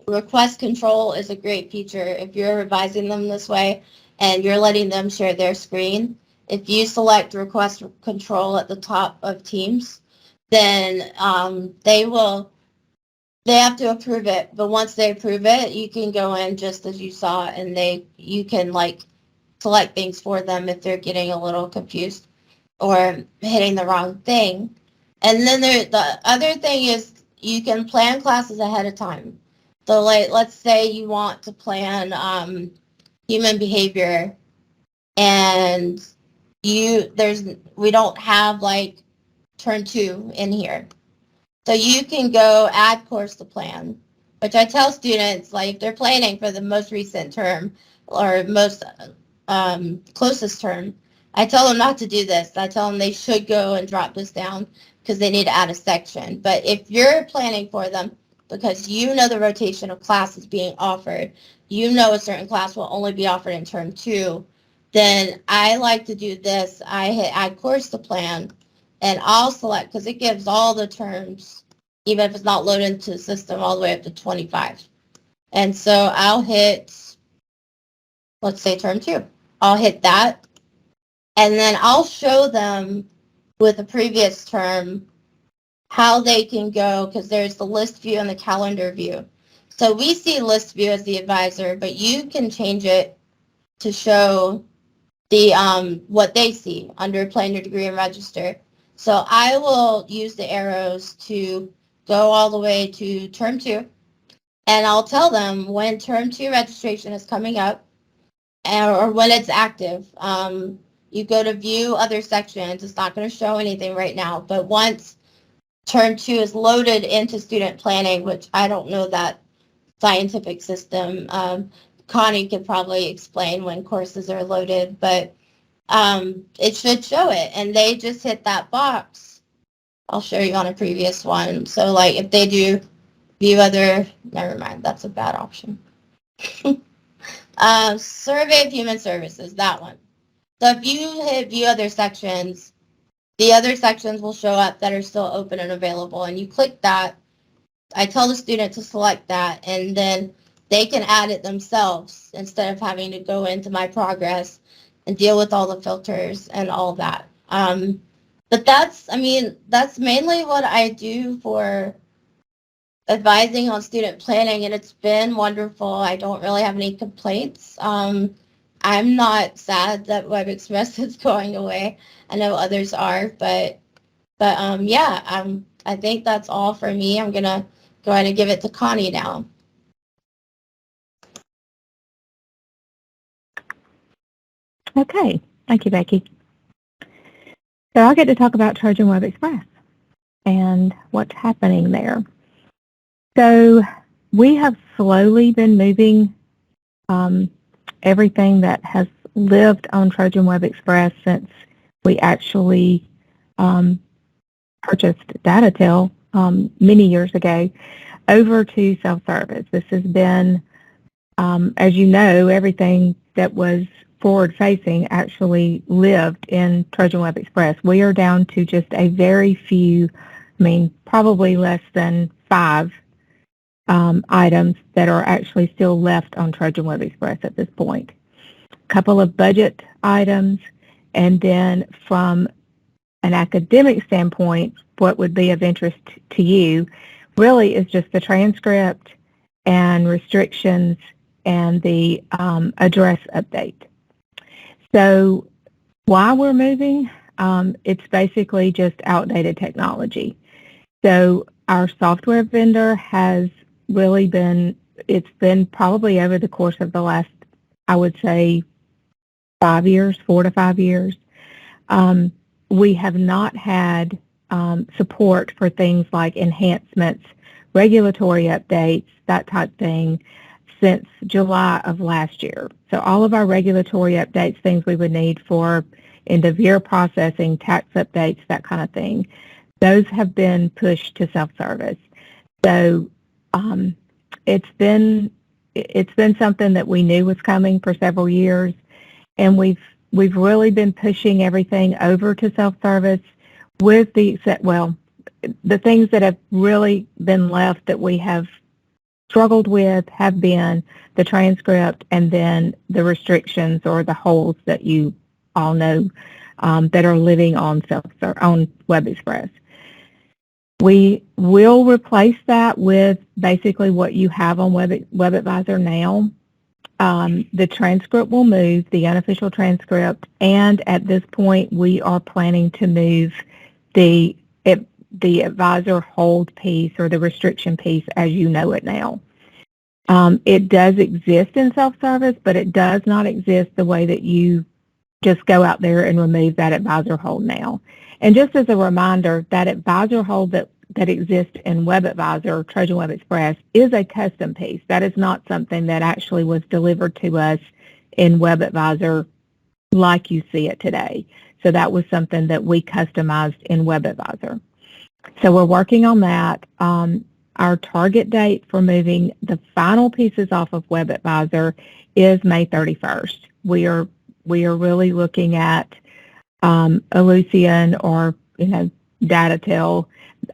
request control is a great feature. If you're revising them this way and you're letting them share their screen, if you select request control at the top of Teams, then they have to approve it. But once they approve it, you can go in just as you saw, and you can like select things for them if they're getting a little confused or hitting the wrong thing. And then the other thing is you can plan classes ahead of time. So like, let's say you want to plan human behavior, and we don't have like term 2 in here. So you can go add course to plan, which I tell students, like if they're planning for the most recent term or most closest term, I tell them not to do this. I tell them they should go and drop this down because they need to add a section. But if you're planning for them because you know the rotation of classes being offered, you know a certain class will only be offered in term 2, then I like to do this. I hit add course to plan, and I'll select, because it gives all the terms, even if it's not loaded into the system, all the way up to 25. And so I'll hit, let's say term 2. I'll hit that. And then I'll show them with the previous term how they can go, because there's the list view and the calendar view. So we see list view as the advisor, but you can change it to show the what they see under plan your degree and register. So I will use the arrows to go all the way to term 2, and I'll tell them when term 2 registration is coming up. or when it's active. You go to view other sections. It's not going to show anything right now, but once Turn 2 is loaded into student planning, which I don't know that scientific system. Connie could probably explain when courses are loaded, but it should show it, and they just hit that box. I'll show you on a previous one. So like if they do view other, never mind, that's a bad option. Survey of Human Services, that one. So if you hit view other sections, the other sections will show up that are still open and available, and you click that. I tell the student to select that, and then they can add it themselves instead of having to go into my progress and deal with all the filters and all that. But that's mainly what I do for advising on student planning, and it's been wonderful. I don't really have any complaints. I'm not sad that WebExpress is going away. I know others are, but yeah, I think that's all for me. I'm gonna go ahead and give it to Connie now. Okay, thank you, Becky. So I get to talk about Trojan Web Express and what's happening there. So we have slowly been moving everything that has lived on Trojan Web Express since we actually purchased DataTel many years ago over to self-service. This has been, as you know, everything that was forward-facing actually lived in Trojan Web Express. We are down to just a very few, probably less than 5 items that are actually still left on Trojan Web Express at this point. A couple of budget items, and then from an academic standpoint, what would be of interest to you really is just the transcript and restrictions and the address update. So why we're moving, it's basically just outdated technology. So our software vendor has really been, it's been probably over the course of the last, I would say, 5 years, 4 to 5 years. We have not had support for things like enhancements, regulatory updates, that type thing, since July of last year. So all of our regulatory updates, things we would need for end-of-year processing, tax updates, that kind of thing, those have been pushed to self-service. So it's been something that we knew was coming for several years, and we've really been pushing everything over to self-service, with the things that have really been left that we have struggled with have been the transcript and then the restrictions or the holes that you all know that are living on WebExpress. We will replace that with basically what you have on WebAdvisor now. The transcript will move, the unofficial transcript, and at this point we are planning to move the advisor hold piece or the restriction piece as you know it now. It does exist in self-service, but it does not exist the way that you just go out there and remove that advisor hold now. And just as a reminder, that advisor hold that exists in WebAdvisor, Trojan Web Express, is a custom piece. That is not something that actually was delivered to us in WebAdvisor like you see it today. So that was something that we customized in WebAdvisor. So we're working on that. Our target date for moving the final pieces off of WebAdvisor is May 31st. We are really looking at Ellucian or DataTel.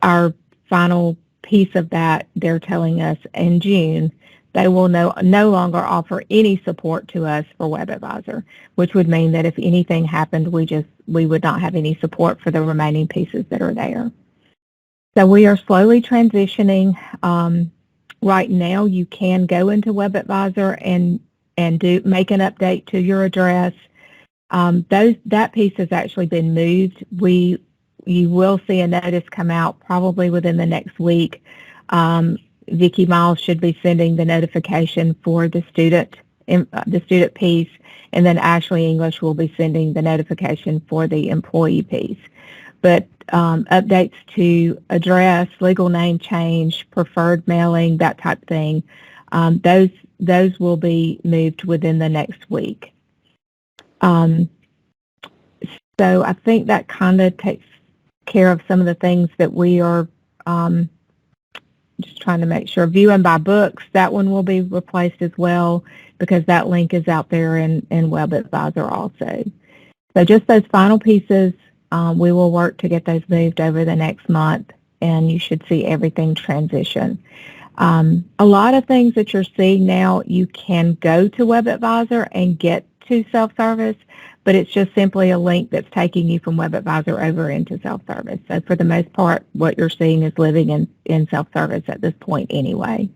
Our final piece of that, they're telling us in June, they will no longer offer any support to us for WebAdvisor, which would mean that if anything happened, we would not have any support for the remaining pieces that are there. So we are slowly transitioning. Right now, you can go into WebAdvisor and make an update to your address. That piece has actually been moved. You will see a notice come out probably within the next week. Vicki Miles should be sending the notification for the student the student piece, and then Ashley English will be sending the notification for the employee piece. But updates to address, legal name change, preferred mailing, that type of thing, those will be moved within the next week. So I think that kind of takes care of some of the things that we are just trying to make sure. Viewing by books, that one will be replaced as well because that link is out there in WebAdvisor also. So just those final pieces, we will work to get those moved over the next month, and you should see everything transition. A lot of things that you're seeing now, you can go to WebAdvisor and get to self-service, but it's just simply a link that's taking you from WebAdvisor over into self-service. So for the most part, what you're seeing is living in self-service at this point anyway.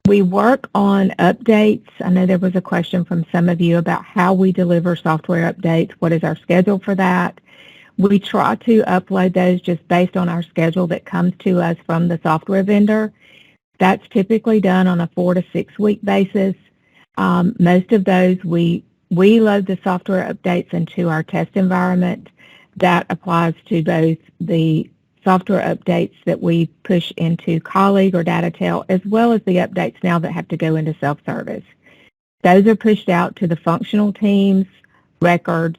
We work on updates. I know there was a question from some of you about how we deliver software updates. What is our schedule for that? We try to upload those just based on our schedule that comes to us from the software vendor. That's typically done on a 4 to 6 week basis. Most of those, we load the software updates into our test environment. That applies to both the software updates that we push into Colleague or DataTel, as well as the updates now that have to go into self-service. Those are pushed out to the functional teams, records,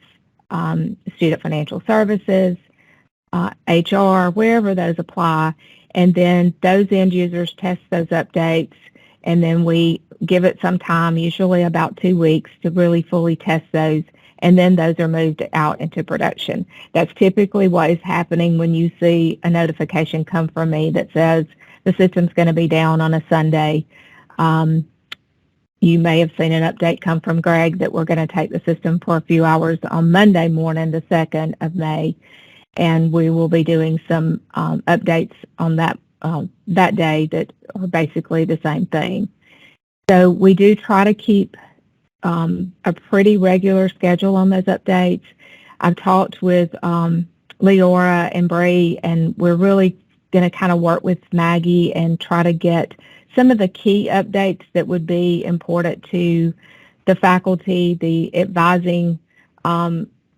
student financial services, HR, wherever those apply. And then those end users test those updates, and then we give it some time, usually about 2 weeks, to really fully test those, and then those are moved out into production. That's typically what is happening when you see a notification come from me that says the system's going to be down on a Sunday. You may have seen an update come from Greg that we're going to take the system for a few hours on Monday morning, the 2nd of May. And we will be doing some updates on that day that are basically the same thing. So we do try to keep a pretty regular schedule on those updates. I've talked with Leora and Bree, and we're really going to kind of work with Maggie and try to get some of the key updates that would be important to the faculty, the advising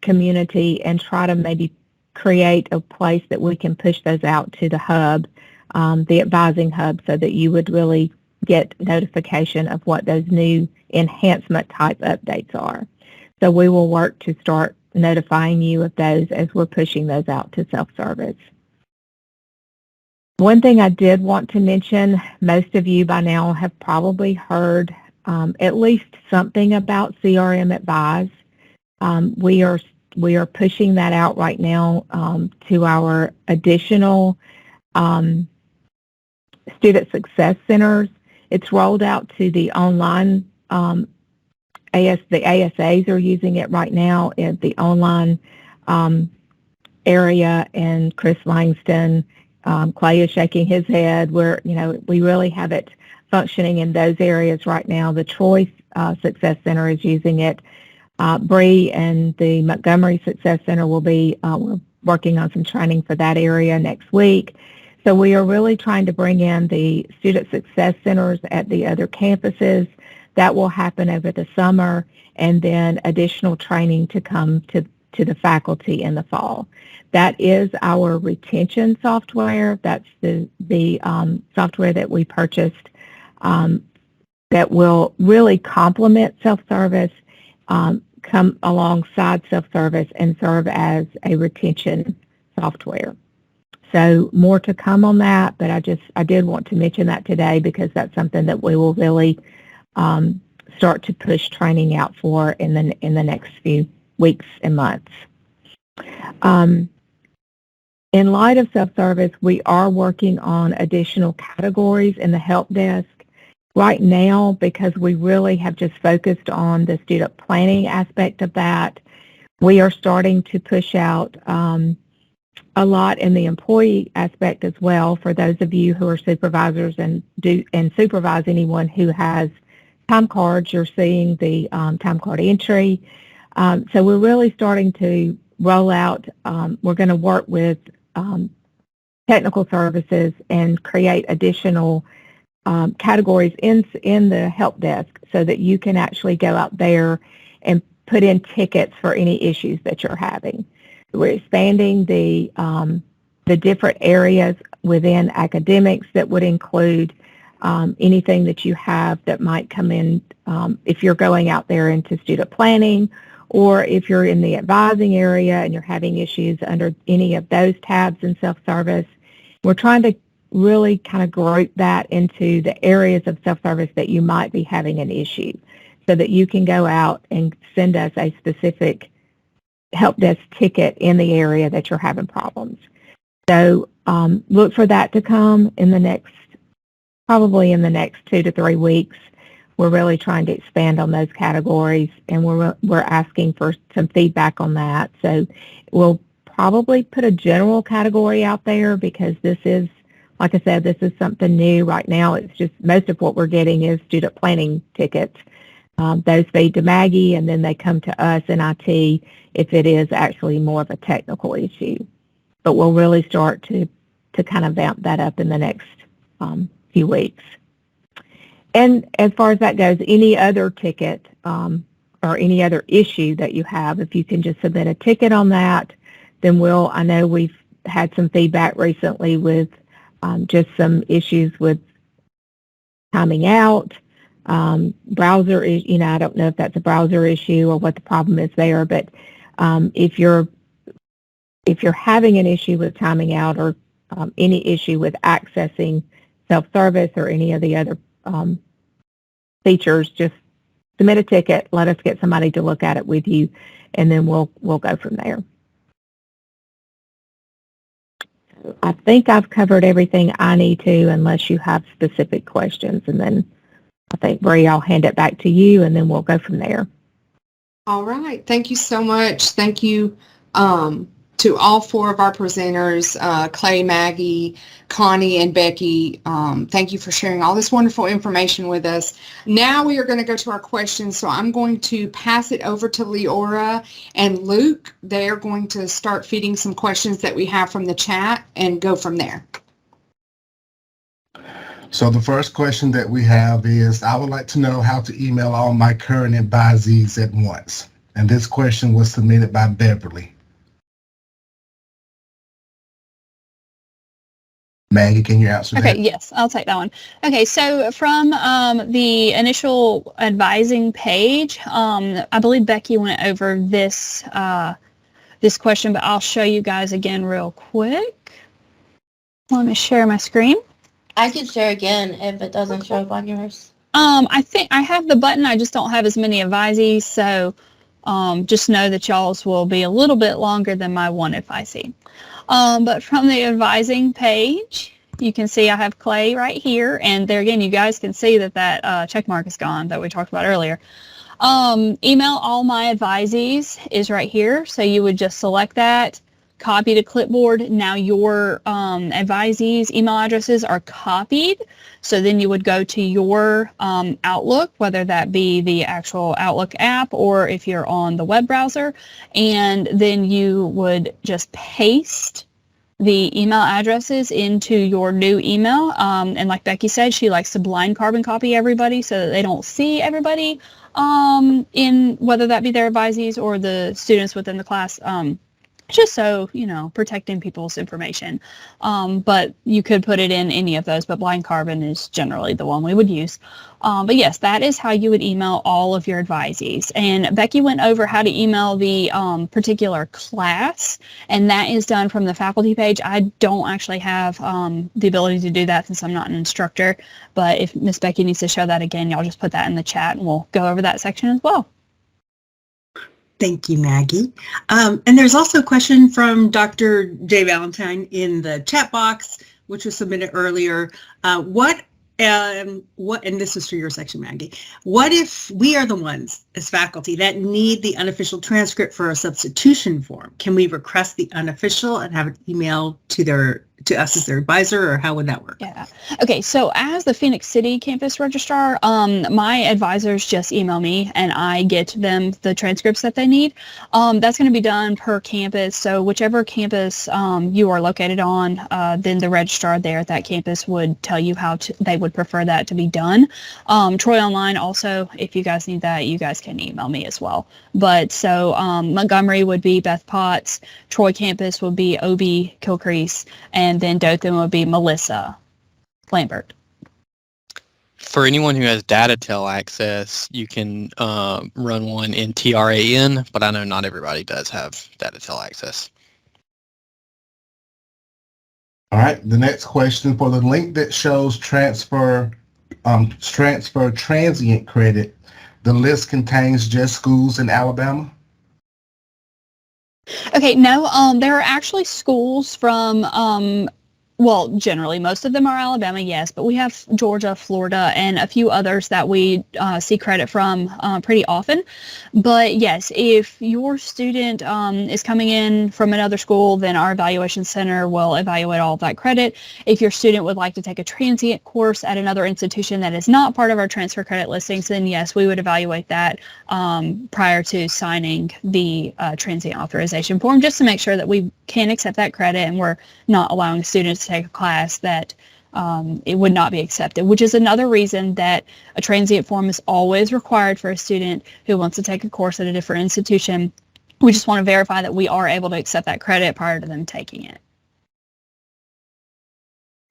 community, and try to maybe create a place that we can push those out to the hub, the advising hub, so that you would really get notification of what those new enhancement type updates are. So we will work to start notifying you of those as we're pushing those out to self-service. One thing I did want to mention, most of you by now have probably heard at least something about CRM Advise. We are pushing that out right now to our additional student success centers. It's rolled out to the online, the ASAs are using it right now in the online area, and Chris Langston, Clay is shaking his head. We really have it functioning in those areas right now. The Troy Success Center is using it. Bree and the Montgomery Success Center will be we're working on some training for that area next week. So we are really trying to bring in the student success centers at the other campuses. That will happen over the summer, and then additional training to come to the faculty in the fall. That is our retention software. That's the software that we purchased that will really complement self-service, come alongside self-service, and serve as a retention software. So more to come on that, but I did want to mention that today because that's something that we will really start to push training out for in the next few weeks and months. In light of self-service, we are working on additional categories in the help desk. Right now, because we really have just focused on the student planning aspect of that, we are starting to push out a lot in the employee aspect as well for those of you who are supervisors and supervise anyone who has time cards. You're seeing the time card entry. So we're really starting to roll out. We're going to work with technical services and create additional categories in the help desk so that you can actually go out there and put in tickets for any issues that you're having. We're expanding the different areas within academics that would include anything that you have that might come in if you're going out there into student planning, or if you're in the advising area and you're having issues under any of those tabs in self-service. We're trying to really kind of group that into the areas of self-service that you might be having an issue so that you can go out and send us a specific help desk ticket in the area that you're having problems. So look for that to come in the next, probably in the next 2 to 3 weeks. We're really trying to expand on those categories, and we're asking for some feedback on that. So we'll probably put a general category out there because this is, like I said, this is something new right now. It's just most of what we're getting is student planning tickets. Those feed to Maggie, and then they come to us in IT if it is actually more of a technical issue. But we'll really start to kind of vamp that up in the next few weeks. And as far as that goes, any other ticket or any other issue that you have, if you can just submit a ticket on that, then I know we've had some feedback recently with just some issues with timing out, browser, I don't know if that's a browser issue or what the problem is there, but if you're having an issue with timing out or any issue with accessing self-service or any of the other features, just submit a ticket, let us get somebody to look at it with you, and then we'll go from there. I think I've covered everything I need to, unless you have specific questions, and then I think, Bree, I'll hand it back to you, and then we'll go from there. All right. Thank you so much. Thank you to all 4 of our presenters, Clay, Maggie, Connie, and Becky. Thank you for sharing all this wonderful information with us. Now we are going to go to our questions. So I'm going to pass it over to Leora and Luke. They're going to start feeding some questions that we have from the chat and go from there. So the first question that we have is, I would like to know how to email all my current advisees at once. And this question was submitted by Beverly. Maggie, can you answer that? Okay, yes, I'll take that one. Okay, so from the initial advising page, I believe Becky went over this this question, but I'll show you guys again real quick. Let me share my screen. I can share again if it doesn't show up on yours. I think I have the button. I just don't have as many advisees, so just know that y'all's will be a little bit longer than my one advisee. But from the advising page, you can see I have Clay right here, and there again, you guys can see that check mark is gone that we talked about earlier. Email all my advisees is right here, so you would just select that, copy to clipboard. Now your advisees' email addresses are copied, so then you would go to your Outlook, whether that be the actual Outlook app or if you're on the web browser, and then you would just paste the email addresses into your new email. And like Becky said, she likes to blind carbon copy everybody so that they don't see everybody in whether that be their advisees or the students within the class. Just so, protecting people's information. But you could put it in any of those, but blind carbon is generally the one we would use. But yes, that is how you would email all of your advisees. And Becky went over how to email the particular class, and that is done from the faculty page. I don't actually have the ability to do that since I'm not an instructor, but if Miss Becky needs to show that again, y'all just put that in the chat and we'll go over that section as well. Thank you, Maggie. And there's also a question from Dr. J. Valentine in the chat box, which was submitted earlier. What, and this is for your section, Maggie, what if we are the ones as faculty that need the unofficial transcript for a substitution form? Can we request the unofficial and have it emailed to their to us as their advisor, or how would that work? Yeah. Okay. So as the Phoenix City campus registrar, my advisors just email me and I get them the transcripts that they need. That's going to be done per campus. So whichever campus you are located on, then the registrar there at that campus would tell you how they would prefer that to be done. Troy Online also, if you guys need that, you guys can email me as well. But so Montgomery would be Beth Potts, Troy campus would be Obie Kilcrease, and then Dothan would be Melissa Lambert. For anyone who has DataTel access, you can run one in TRAN, but I know not everybody does have DataTel access. All right, the next question, for the link that shows transfer transient credit, the list contains just schools in Alabama? Okay, no, there are actually schools from, well, generally most of them are Alabama, yes, but we have Georgia, Florida, and a few others that we see credit from pretty often. But yes, if your student is coming in from another school, then our evaluation center will evaluate all of that credit. If your student would like to take a transient course at another institution that is not part of our transfer credit listings, then yes, we would evaluate that prior to signing the transient authorization form, just to make sure that we can accept that credit and we're not allowing students to take a class that it would not be accepted, which is another reason that a transient form is always required for a student who wants to take a course at a different institution. We just want to verify that we are able to accept that credit prior to them taking it.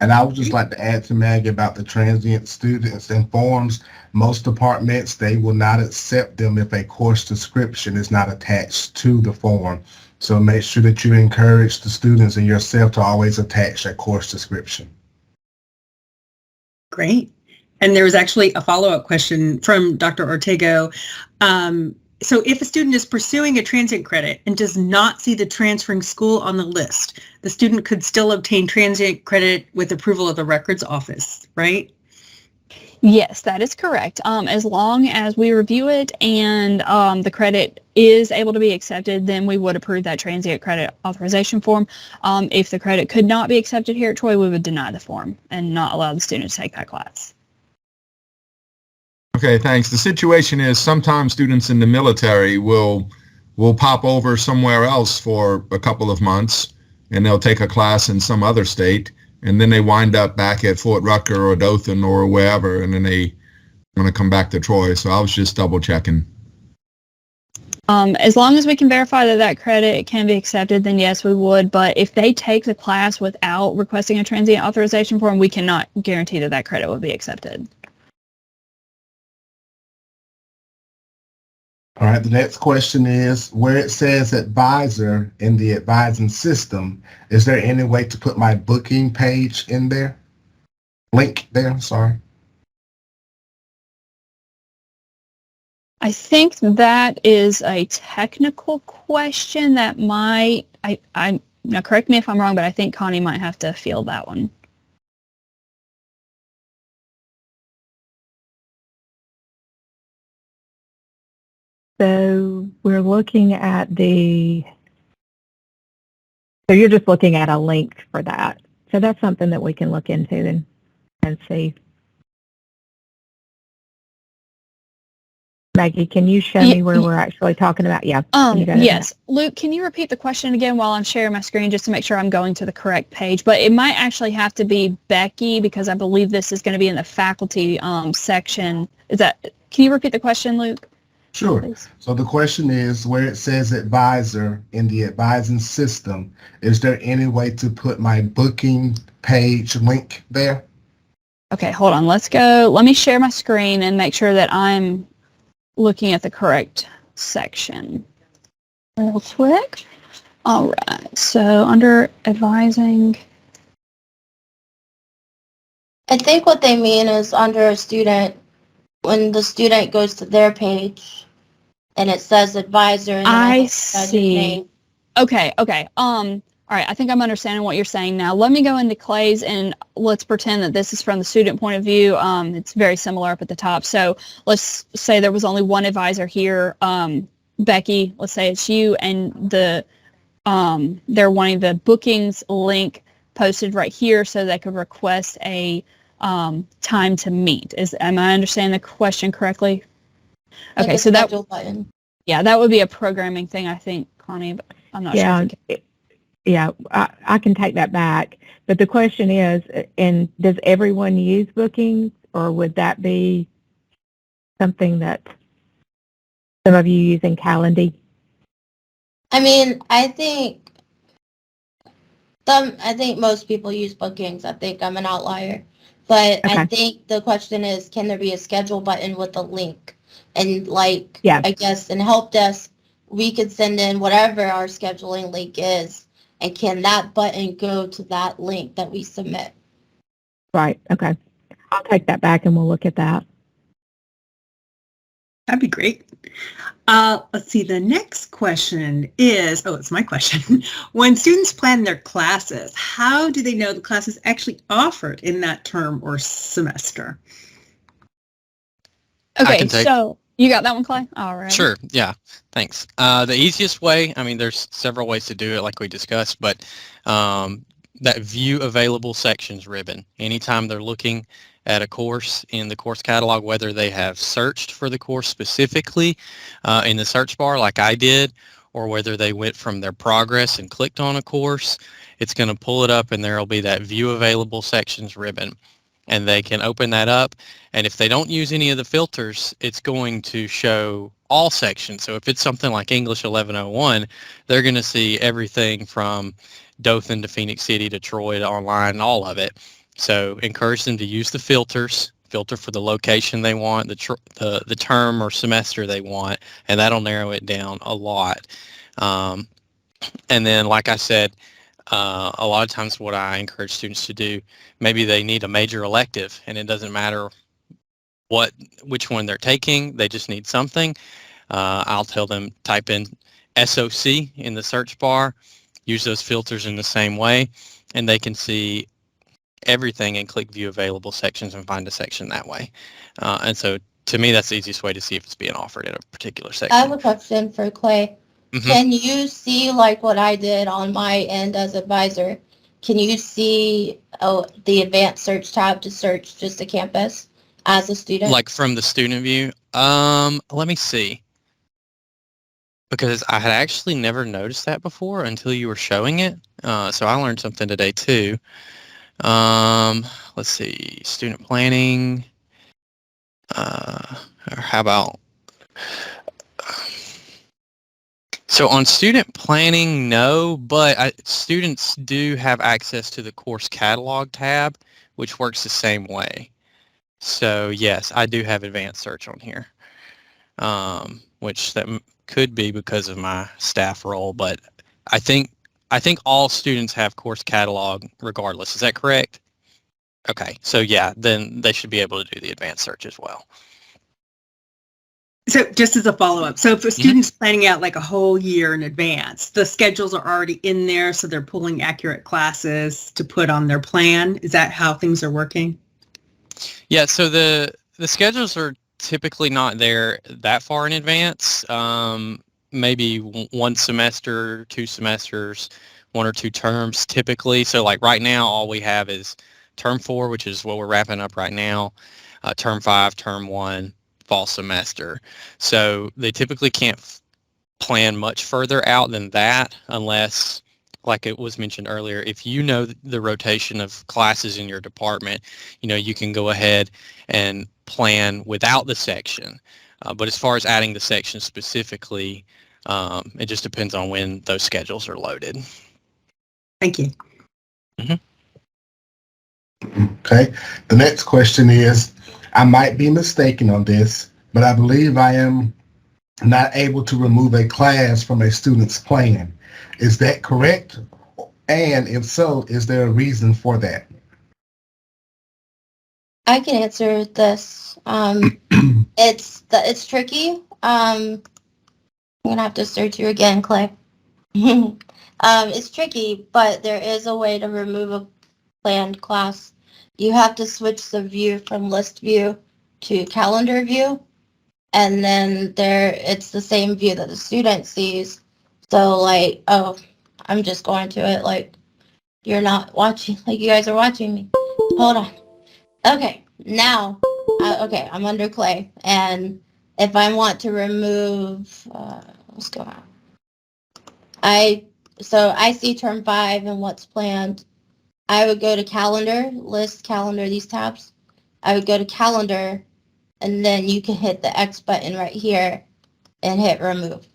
And I would just like to add to Maggie about the transient students and forms. Most departments, they will not accept them if a course description is not attached to the form. So make sure that you encourage the students and yourself to always attach a course description. Great. And there was actually a follow-up question from Dr. Ortego. So if a student is pursuing a transient credit and does not see the transferring school on the list, the student could still obtain transient credit with approval of the records office, right? Yes, that is correct. As long as we review it and the credit is able to be accepted, then we would approve that transient credit authorization form. If the credit could not be accepted here at Troy, we would deny the form and not allow the student to take that class. Okay, thanks. The situation is sometimes students in the military will pop over somewhere else for a couple of months and they'll take a class in some other state, and then they wind up back at Fort Rucker or Dothan or wherever, and then they want to come back to Troy. So I was just double checking. As long as we can verify that that credit can be accepted, then yes, we would. But if they take the class without requesting a transient authorization form, we cannot guarantee that that credit will be accepted. All right, the next question is, where it says advisor in the advising system, is there any way to put my booking page in there? Link there, sorry. I think that is a technical question that might, now correct me if I'm wrong, but I think Connie might have to field that one. So we're looking at so you're just looking at a link for that. So that's something that we can look into and see. Maggie, can you show me where we're actually talking about? Yeah. Yes. Luke, can you repeat the question again while I'm sharing my screen just to make sure I'm going to the correct page? But it might actually have to be Becky because I believe this is going to be in the faculty section. Can you repeat the question, Luke? Sure. Please. So the question is, where it says advisor in the advising system, is there any way to put my booking page link there? Okay, hold on. Let's go. Let me share my screen and make sure that I'm looking at the correct section real quick. All right. So under advising. I think what they mean is under a student, when the student goes to their page and it says advisor. And I see. Okay. All right. I think I'm understanding what you're saying now. Let me go into Clay's and let's pretend that this is from the student point of view. It's very similar up at the top. So let's say there was only one advisor here. Becky, let's say it's you, and they're wanting the bookings link posted right here so they could request a time to meet. Am I understanding the question correctly? Like Okay, a so schedule button. yeah, that would be a programming thing, I think, Connie, but I'm not sure. If Yeah, I can take that back. But the question is, and does everyone use Bookings, or would that be something that some of you use in Calendly? I mean, I think most people use Bookings. I think I'm an outlier. But I Okay. think the question is, can there be a schedule button with a link? And like, Yeah. I guess in help desk, we could send in whatever our scheduling link is. And can that button go to that link that we submit? Right. Okay. I'll take that back and we'll look at that. That'd be great. Let's see, the next question is, it's my question. When students plan their classes, how do they know the class is actually offered in that term or semester? Okay, so you got that one, Clay? All right. Sure. Yeah. Thanks. The easiest way, I mean, there's several ways to do it like we discussed, but that view available sections ribbon, anytime they're looking at a course in the course catalog, whether they have searched for the course specifically in the search bar like I did, or whether they went from their progress and clicked on a course, it's going to pull it up and there will be that view available sections ribbon. And they can open that up. And if they don't use any of the filters, it's going to show all sections. So if it's something like English 1101, they're going to see everything from Dothan to Phoenix City to Troy to online, all of it. So encourage them to use the filters, filter for the location they want, the term or semester they want, and that'll narrow it down a lot. And then, like I said, a lot of times what I encourage students to do, maybe they need a major elective and it doesn't matter which one they're taking, they just need something. I'll tell them type in SOC in the search bar, use those filters in the same way, and they can see everything and click view available sections and find a section that way. And so to me, that's the easiest way to see if it's being offered in a particular section. I have a question for Clay. Mm-hmm. Can you see, like what I did on my end as advisor, can you see the advanced search tab to search just a campus as a student? Like from the student view? Let me see. Because I had actually never noticed that before until you were showing it. So I learned something today too. Let's see, student planning. Or how about... So on student planning, no, but students do have access to the course catalog tab, which works the same way. So yes, I do have advanced search on here, which that could be because of my staff role, but I think all students have course catalog regardless. Is that correct? Okay, so yeah, then they should be able to do the advanced search as well. So just as a follow-up, so if a student's planning out like a whole year in advance, the schedules are already in there, so they're pulling accurate classes to put on their plan. Is that how things are working? Yeah, so the schedules are typically not there that far in advance. Maybe one semester, 2 semesters, 1 or 2 terms typically. So like right now, all we have is term 4, which is what we're wrapping up right now, term 5, term 1, fall semester. So they typically can't plan much further out than that unless, like it was mentioned earlier, if you know the rotation of classes in your department, you can go ahead and plan without the section. But as far as adding the section specifically, it just depends on when those schedules are loaded. Thank you. Mm-hmm. Okay. The next question is, I might be mistaken on this, but I believe I am not able to remove a class from a student's plan. Is that correct? And if so, is there a reason for that? I can answer this. It's tricky. I'm gonna have to search you again, Clay. It's tricky, but there is a way to remove a planned class. You have to switch the view from list view to calendar view, and then it's the same view that the student sees. So like, I'm just going to it, like You're not watching like you guys are watching me. Hold on. Okay, now, okay, I'm under Clay. And if I want to remove, what's going on? So I see term 5 and what's planned. I would go to calendar, list calendar, these tabs. I would go to calendar, and then you can hit the X button right here and hit remove.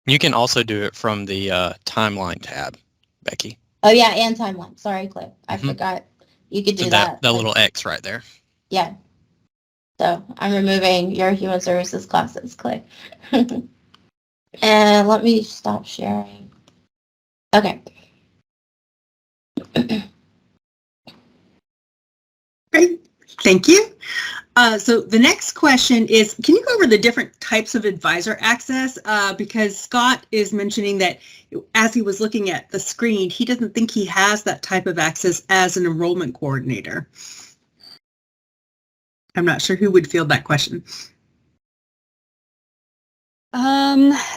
You can also do it from the timeline tab, Becky. Oh yeah, and timeline. Sorry, Clay. I forgot. You could do So that. that little X right there. Yeah. So I'm removing your human services classes, Clay. And let me stop sharing. Okay. Great, thank you. So the next question is, can you go over the different types of advisor access? Because Scott is mentioning that as he was looking at the screen, he doesn't think he has that type of access as an enrollment coordinator. I'm not sure who would field that question.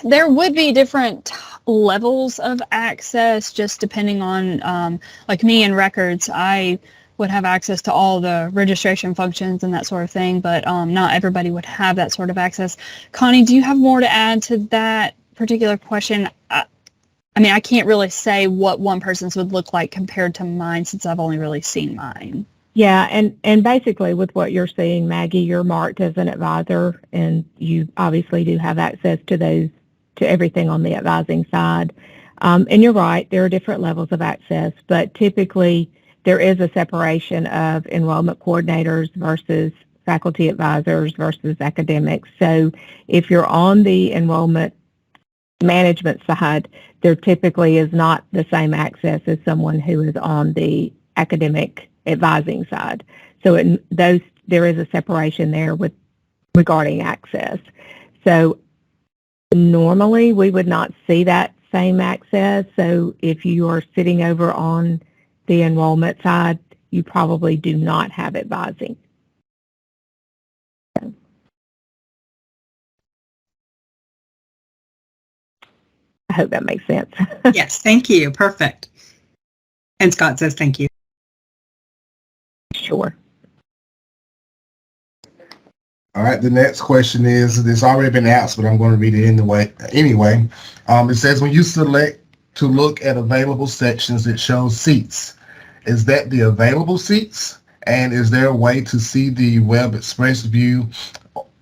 There would be different levels of access just depending on, like me in records, I would have access to all the registration functions and that sort of thing, but not everybody would have that sort of access. Connie, do you have more to add to that particular question? I mean, I can't really say what one person's would look like compared to mine since I've only really seen mine. Yeah, and basically with what you're seeing, Maggie, you're marked as an advisor, and you obviously do have access to everything on the advising side. And you're right, there are different levels of access, but typically there is a separation of enrollment coordinators versus faculty advisors versus academics. So if you're on the enrollment management side, there typically is not the same access as someone who is on the academic advising side. So there is a separation there regarding access. So normally we would not see that same access. So if you are sitting over on the enrollment side, you probably do not have advising. I hope that makes sense. Yes, thank you. Perfect. And Scott says thank you. Sure. All right, the next question is, it's already been asked, but I'm going to read it anyway. It says, when you select to look at available sections, it shows seats. Is that the available seats? And is there a way to see the Web Express view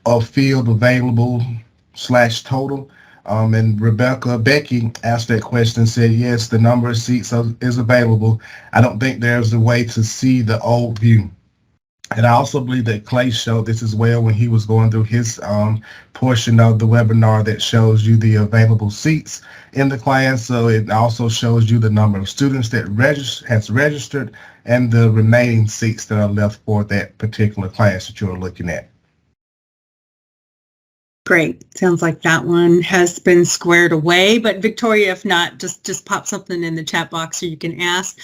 of field available / total? And Becky asked that question and said, yes, the number of seats is available. I don't think there's a way to see the old view. And I also believe that Clay showed this as well when he was going through his portion of the webinar that shows you the available seats in the class. So it also shows you the number of students that has registered and the remaining seats that are left for that particular class that you're looking at. Great. Sounds like that one has been squared away. But Victoria, if not, just pop something in the chat box so you can ask.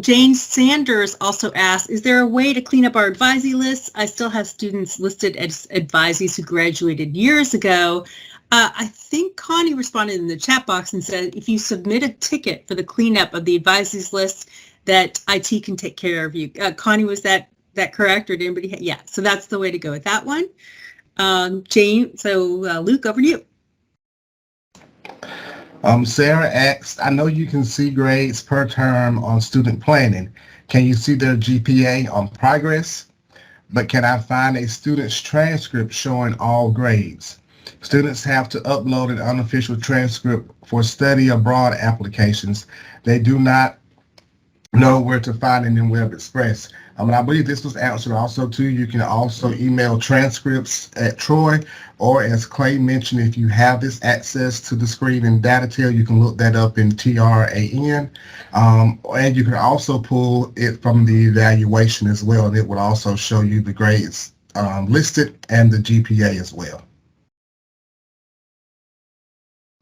Jane Sanders also asked, is there a way to clean up our advisee lists? I still have students listed as advisees who graduated years ago. I think Connie responded in the chat box and said, if you submit a ticket for the cleanup of the advisees list, that IT can take care of you. Connie, was that correct? Or did anybody? Yeah, so that's the way to go with that one. Jane, so Luke, over to you. Sarah asked, I know you can see grades per term on student planning. Can you see their GPA on progress? But can I find a student's transcript showing all grades? Students have to upload an unofficial transcript for study abroad applications. They do not know where to find it in Web Express. And I believe this was answered also too. You can also email transcripts at Troy, or as Clay mentioned, if you have this access to the screen in Datatel, you can look that up in TRAN. And you can also pull it from the evaluation as well, and it will also show you the grades listed and the GPA as well.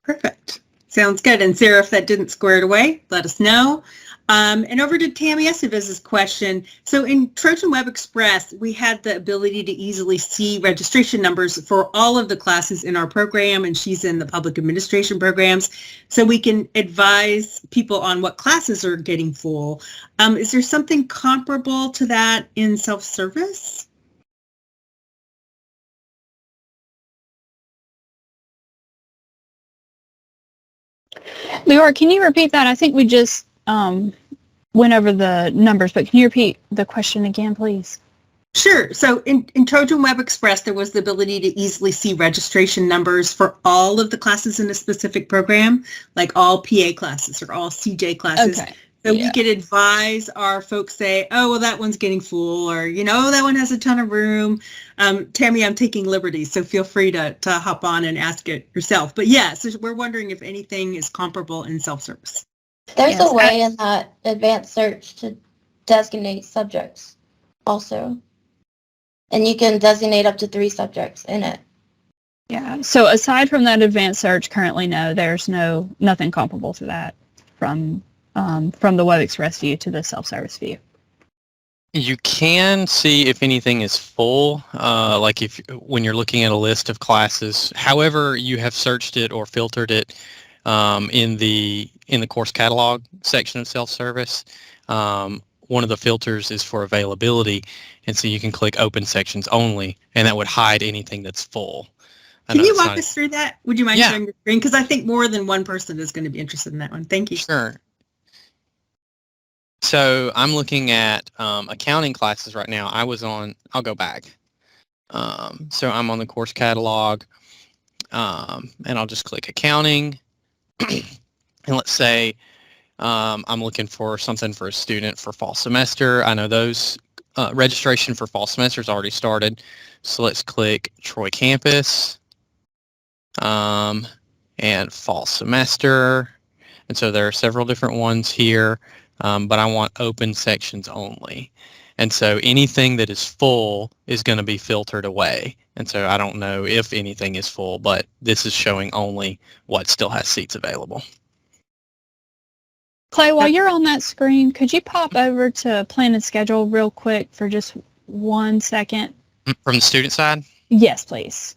Perfect. Sounds good. And Sarah, if that didn't square it away, let us know. And over to Tammy Estevez's question. So in Trojan Web Express, we had the ability to easily see registration numbers for all of the classes in our program, and she's in the public administration programs. So we can advise people on what classes are getting full. Is there something comparable to that in self-service? Leora, can you repeat that? I think we just went over the numbers, but can you repeat the question again, please? Sure. So in Trojan Web Express, there was the ability to easily see registration numbers for all of the classes in a specific program, like all PA classes or all CJ classes. Okay. So Yeah. we could advise our folks, say, oh, well, that one's getting full, or, you know, that one has a ton of room. Tammy, I'm taking liberties, so feel free to hop on and ask it yourself. But yeah, so we're wondering if anything is comparable in self-service. There's Yes, a way in that advanced search to designate subjects also. And you can designate up to 3 subjects in it. Yeah. So aside from that advanced search, currently, no, there's nothing comparable to that from the Web Express view to the self-service view. You can see if anything is full, like when you're looking at a list of classes. However, you have searched it or filtered it in the course catalog section of self-service. One of the filters is for availability, and so you can click Open Sections Only, and that would hide anything that's full. Can you walk us through that? Would you mind Yeah. sharing your screen? Because I think more than one person is going to be interested in that one. Thank you. Sure. So I'm looking at accounting classes right now. I'll go back. So I'm on the course catalog, and I'll just click accounting. And let's say I'm looking for something for a student for fall semester. I know those registration for fall semester has already started. So let's click Troy Campus and fall semester. And so there are several different ones here. But I want open sections only. And so anything that is full is going to be filtered away. And so I don't know if anything is full, but this is showing only what still has seats available. Clay, while you're on that screen, could you pop over to Plan and Schedule real quick for just 1 second? From the student side? Yes, please.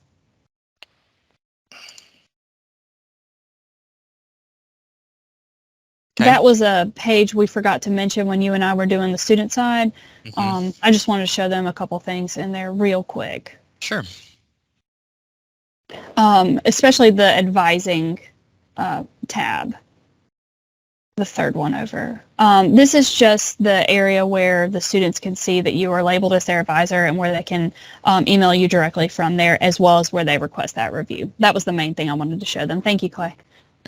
Okay. That was a page we forgot to mention when you and I were doing the student side. Mhm. I just wanted to show them a couple things in there real quick. Sure. Especially the advising tab, the third one over. This is just the area where the students can see that you are labeled as their advisor and where they can email you directly from there, as well as where they request that review. That was the main thing I wanted to show them. Thank you, Clay.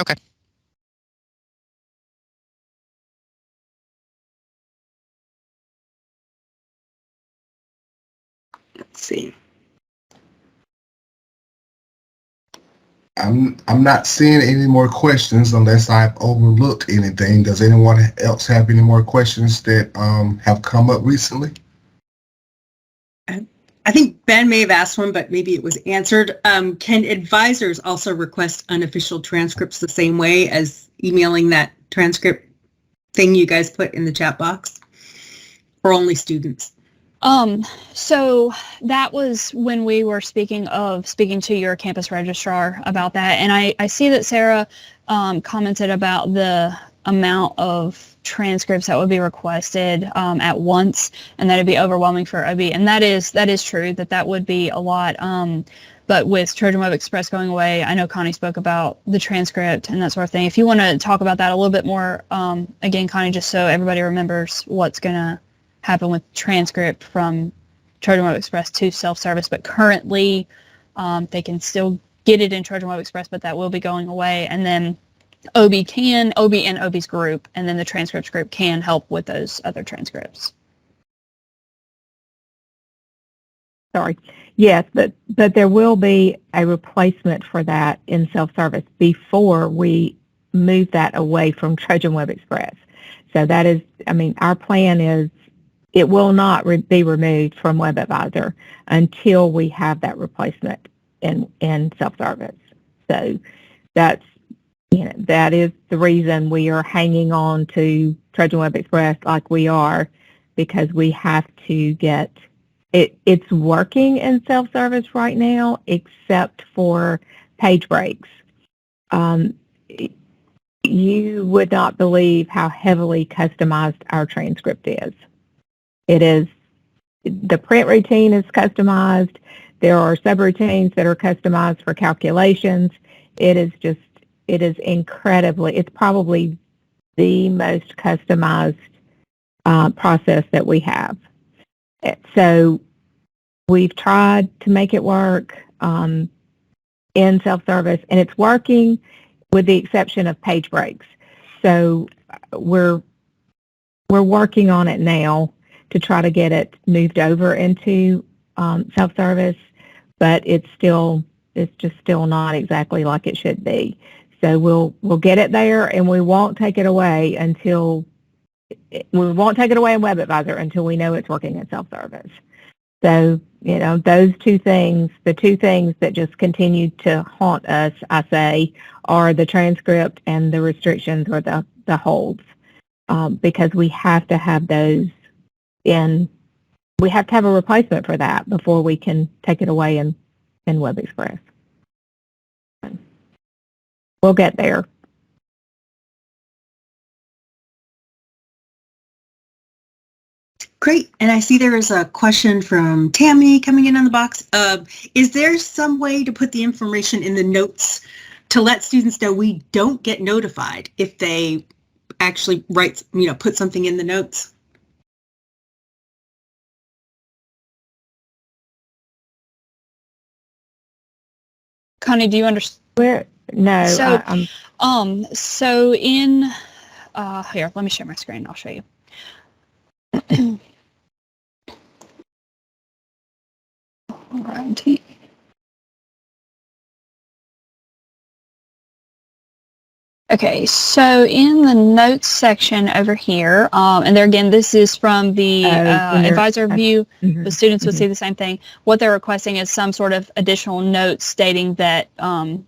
Okay. Let's see. I'm not seeing any more questions unless I've overlooked anything. Does anyone else have any more questions that have come up recently? I think Ben may have asked one, but maybe it was answered. Can advisors also request unofficial transcripts the same way as emailing that transcript thing you guys put in the chat box, or only students? So that was when we were speaking to your campus registrar about that. And I see that Sarah commented about the amount of transcripts that would be requested at once, and that would be overwhelming for OB. And that is true, that would be a lot. But with Trojan Web Express going away, I know Connie spoke about the transcript and that sort of thing. If you want to talk about that a little bit more, again, Connie, just so everybody remembers what's going to happen with transcript from Trojan Web Express to self-service, but currently they can still get it in Trojan Web Express, but that will be going away. And then OB and OB's group, and then the transcripts group can help with those other transcripts. Sorry. Yes, but there will be a replacement for that in self-service before we move that away from Trojan Web Express. So that is, our plan is it will not be removed from WebAdvisor until we have that replacement in self-service. So that is the reason we are hanging on to Trojan Web Express like we are, because we have to get it. It's working in self-service right now, except for page breaks. You would not believe how heavily customized our transcript is. It is, the print routine is customized. There are subroutines that are customized for calculations. It is incredibly, it's probably the most customized process that we have. So we've tried to make it work in self-service, and it's working with the exception of page breaks. So we're working on it now to try to get it moved over into self-service, but it's just still not exactly like it should be. So we'll get it there, and we won't take it away in WebAdvisor until we know it's working in self-service. So, those two things, the two things that just continue to haunt us, I say, are the transcript and the restrictions or the holds, because we have to have those in. We have to have a replacement for that before we can take it away in Web Express. We'll get there. Great. And I see there is a question from Tammy coming in on the box. Is there some way to put the information in the notes to let students know we don't get notified if they actually put something in the notes? Connie, do you understand? Where? No. So, so in here, let me share my screen. I'll show you. Alrighty. Okay, so in the notes section over here, and there again, this is from the advisor view. The students would see the same thing. What they're requesting is some sort of additional note stating that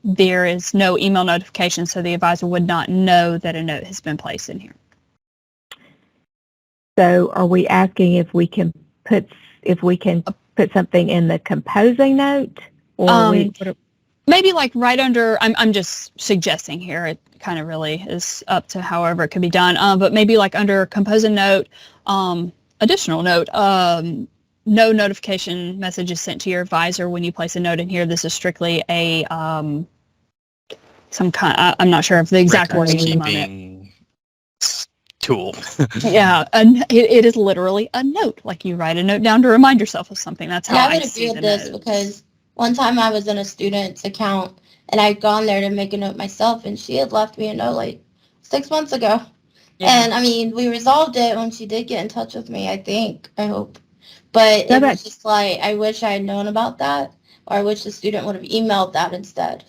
there is no email notification, so the advisor would not know that a note has been placed in here. So, are we asking if we can put something in the composing note, or maybe like right under? I'm just suggesting here. It kind of really is up to however it could be done. But maybe like under composing note, additional note. No notification message is sent to your advisor when you place a note in here. This is strictly a some kind. I'm not sure of the exact wording on it. Tool. Yeah, and it is literally a note. Like you write a note down to remind yourself of something. That's how I I would see agree the with this notes. because one time I was in a student's account and I'd gone there to make a note myself, and she had left me a note like 6 months ago. Yeah. And I mean, we resolved it when she did get in touch with me, I hope. But it was just like, I wish I had known about that, or I wish the student would have emailed that instead.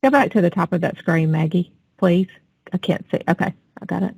Go back to the top of that screen, Maggie, please. I can't see. Okay, I got it.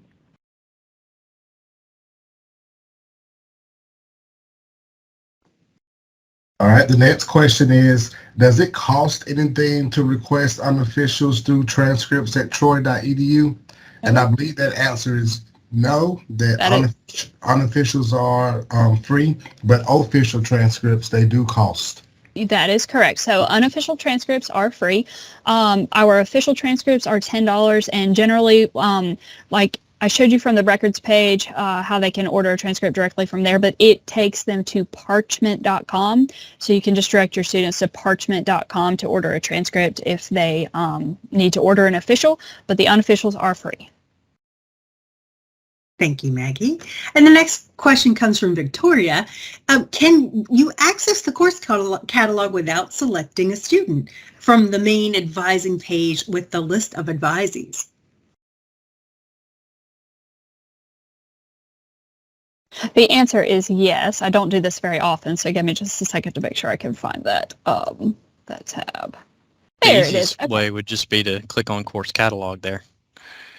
All right, the next question is, does it cost anything to request unofficials through transcripts at troy.edu? And I believe that answer is no, that unofficials are free, but official transcripts, they do cost. That is correct. So unofficial transcripts are free. Our official transcripts are $10, and generally, like I showed you from the records page, how they can order a transcript directly from there, but it takes them to parchment.com. So you can just direct your students to parchment.com to order a transcript if they need to order an official, but the unofficials are free. Thank you, Maggie. And the next question comes from Victoria. Can you access the course catalog without selecting a student from the main advising page with the list of advisees? The answer is yes. I don't do this very often, so give me just a second to make sure I can find that that tab. There it is. The easiest way would just be to click on course catalog there.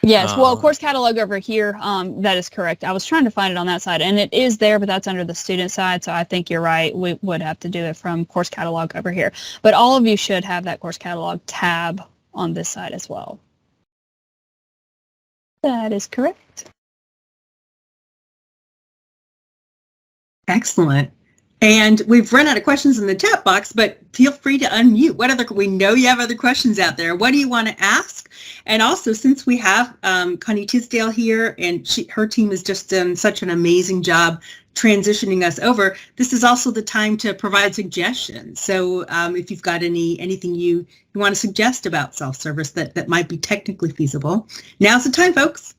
Yes, well, course catalog over here, that is correct. I was trying to find it on that side, and it is there, but that's under the student side, so I think you're right. We would have to do it from course catalog over here. But all of you should have that course catalog tab on this side as well. That is correct. Excellent. And we've run out of questions in the chat box, but feel free to unmute. We know you have other questions out there. What do you want to ask? And also, since we have Connie Tisdale here, and her team has just done such an amazing job transitioning us over, this is also the time to provide suggestions. So if you've got anything you want to suggest about self-service that might be technically feasible, now's the time, folks.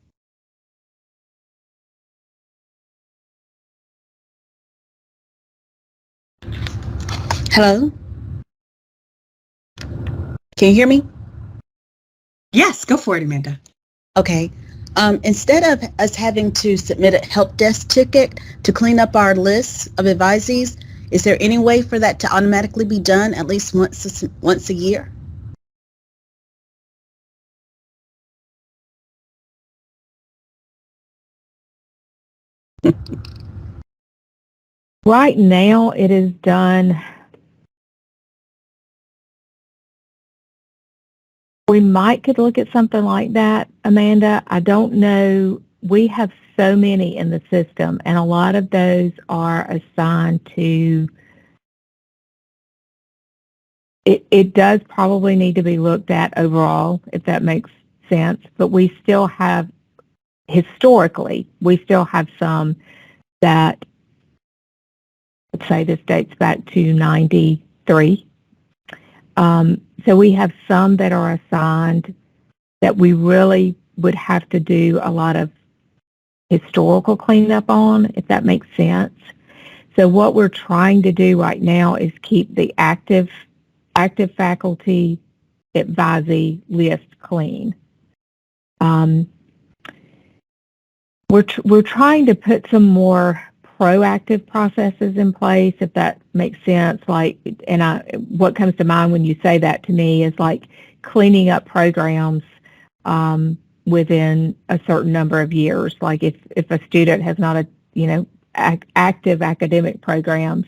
Hello? Can you hear me? Yes, go for it, Amanda. Okay. Instead of us having to submit a help desk ticket to clean up our list of advisees, is there any way for that to automatically be done at least once a year? Right now, it is done. We could look at something like that, Amanda. I don't know. We have so many in the system, and a lot of those are assigned to. It does probably need to be looked at overall, if that makes sense. But we still have, historically, some that, let's say this dates back to 93. So we have some that are assigned that we really would have to do a lot of historical cleanup on, if that makes sense. So what we're trying to do right now is keep the active faculty advisee list clean. We're trying to put some more proactive processes in place, if that makes sense. What comes to mind when you say that to me is like cleaning up programs within a certain number of years. Like if a student has not active academic programs,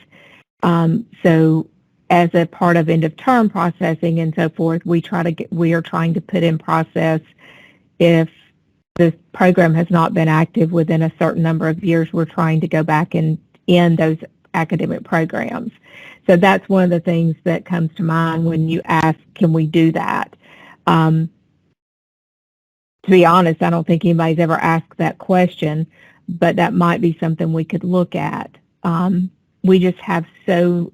so as a part of end of term processing and so forth, we are trying to put in process if the program has not been active within a certain number of years, we're trying to go back and end those academic programs. So that's one of the things that comes to mind when you ask, can we do that? To be honest, I don't think anybody's ever asked that question, but that might be something we could look at. We just have so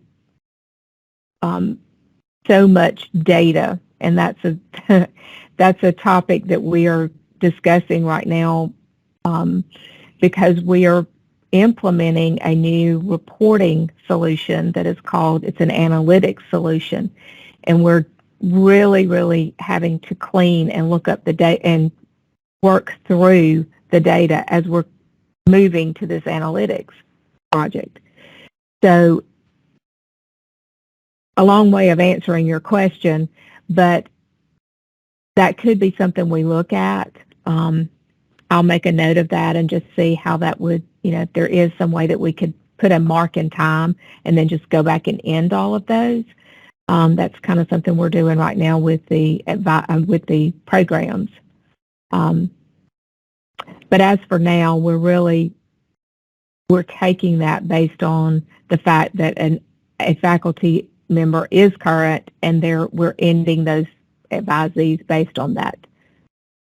much data, and that's a topic that we are discussing right now because we are implementing a new reporting solution that is it's an analytics solution, and we're really having to clean and look up the data and work through the data as we're moving to this analytics project. So a long way of answering your question, but that could be something we look at. I'll make a note of that and just see how that would, if there is some way that we could put a mark in time and then just go back and end all of those. That's kind of something we're doing right now with the programs. But as for now, we're taking that based on the fact that a faculty member is current, and we're ending those advisees based on that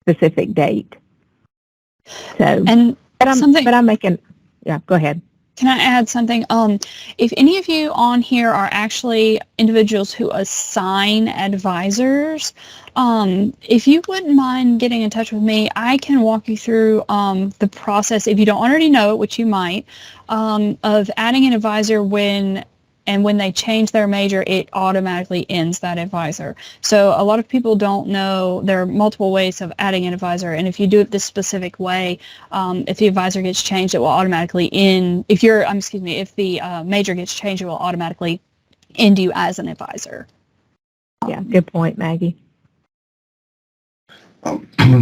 specific date. So, go ahead. Can I add something? If any of you on here are actually individuals who assign advisors, if you wouldn't mind getting in touch with me, I can walk you through the process, if you don't already know it, which you might, of adding an advisor when they change their major, it automatically ends that advisor. So a lot of people don't know there are multiple ways of adding an advisor, and if you do it this specific way, if the advisor gets changed, it will automatically end. If the major gets changed, it will automatically end you as an advisor. Yeah, good point, Maggie.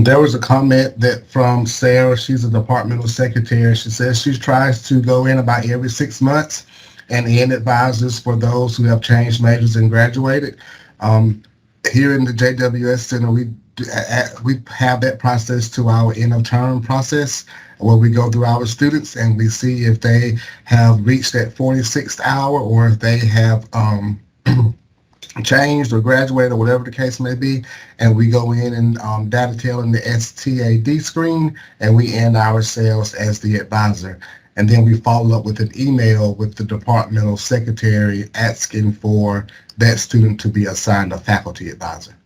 There was a comment from Sarah. She's a departmental secretary. She says she tries to go in about every 6 months and end advisors for those who have changed majors and graduated. Here in the JWS Center, we have that process to our end of term process. where we go through our students and we see if they have reached that 46th hour or if they have changed or graduated or whatever the case may be, and we go in and data tail in the STAD screen, and we end ourselves as the advisor. And then we follow up with an email with the departmental secretary asking for that student to be assigned a faculty advisor.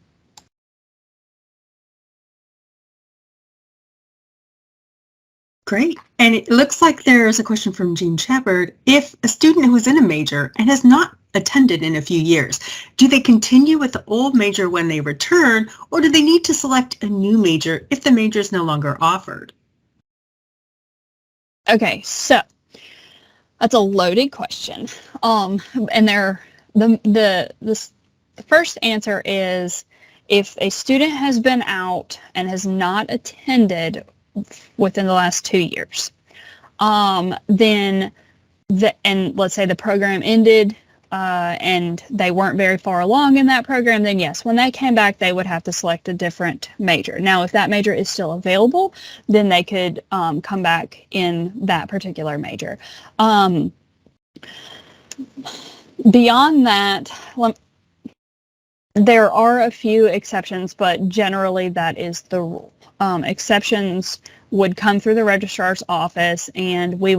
Great. And it looks like there's a question from Jean Shepard. If a student who is in a major and has not attended in a few years, do they continue with the old major when they return, or do they need to select a new major if the major is no longer offered? Okay, so that's a loaded question. And the first answer is if a student has been out and has not attended within the last 2 years, then and let's say the program ended and they weren't very far along in that program, then yes, when they came back, they would have to select a different major. Now, if that major is still available, then they could come back in that particular major. Beyond that, there are a few exceptions, but generally that is the rule. Exceptions would come through the registrar's office, and we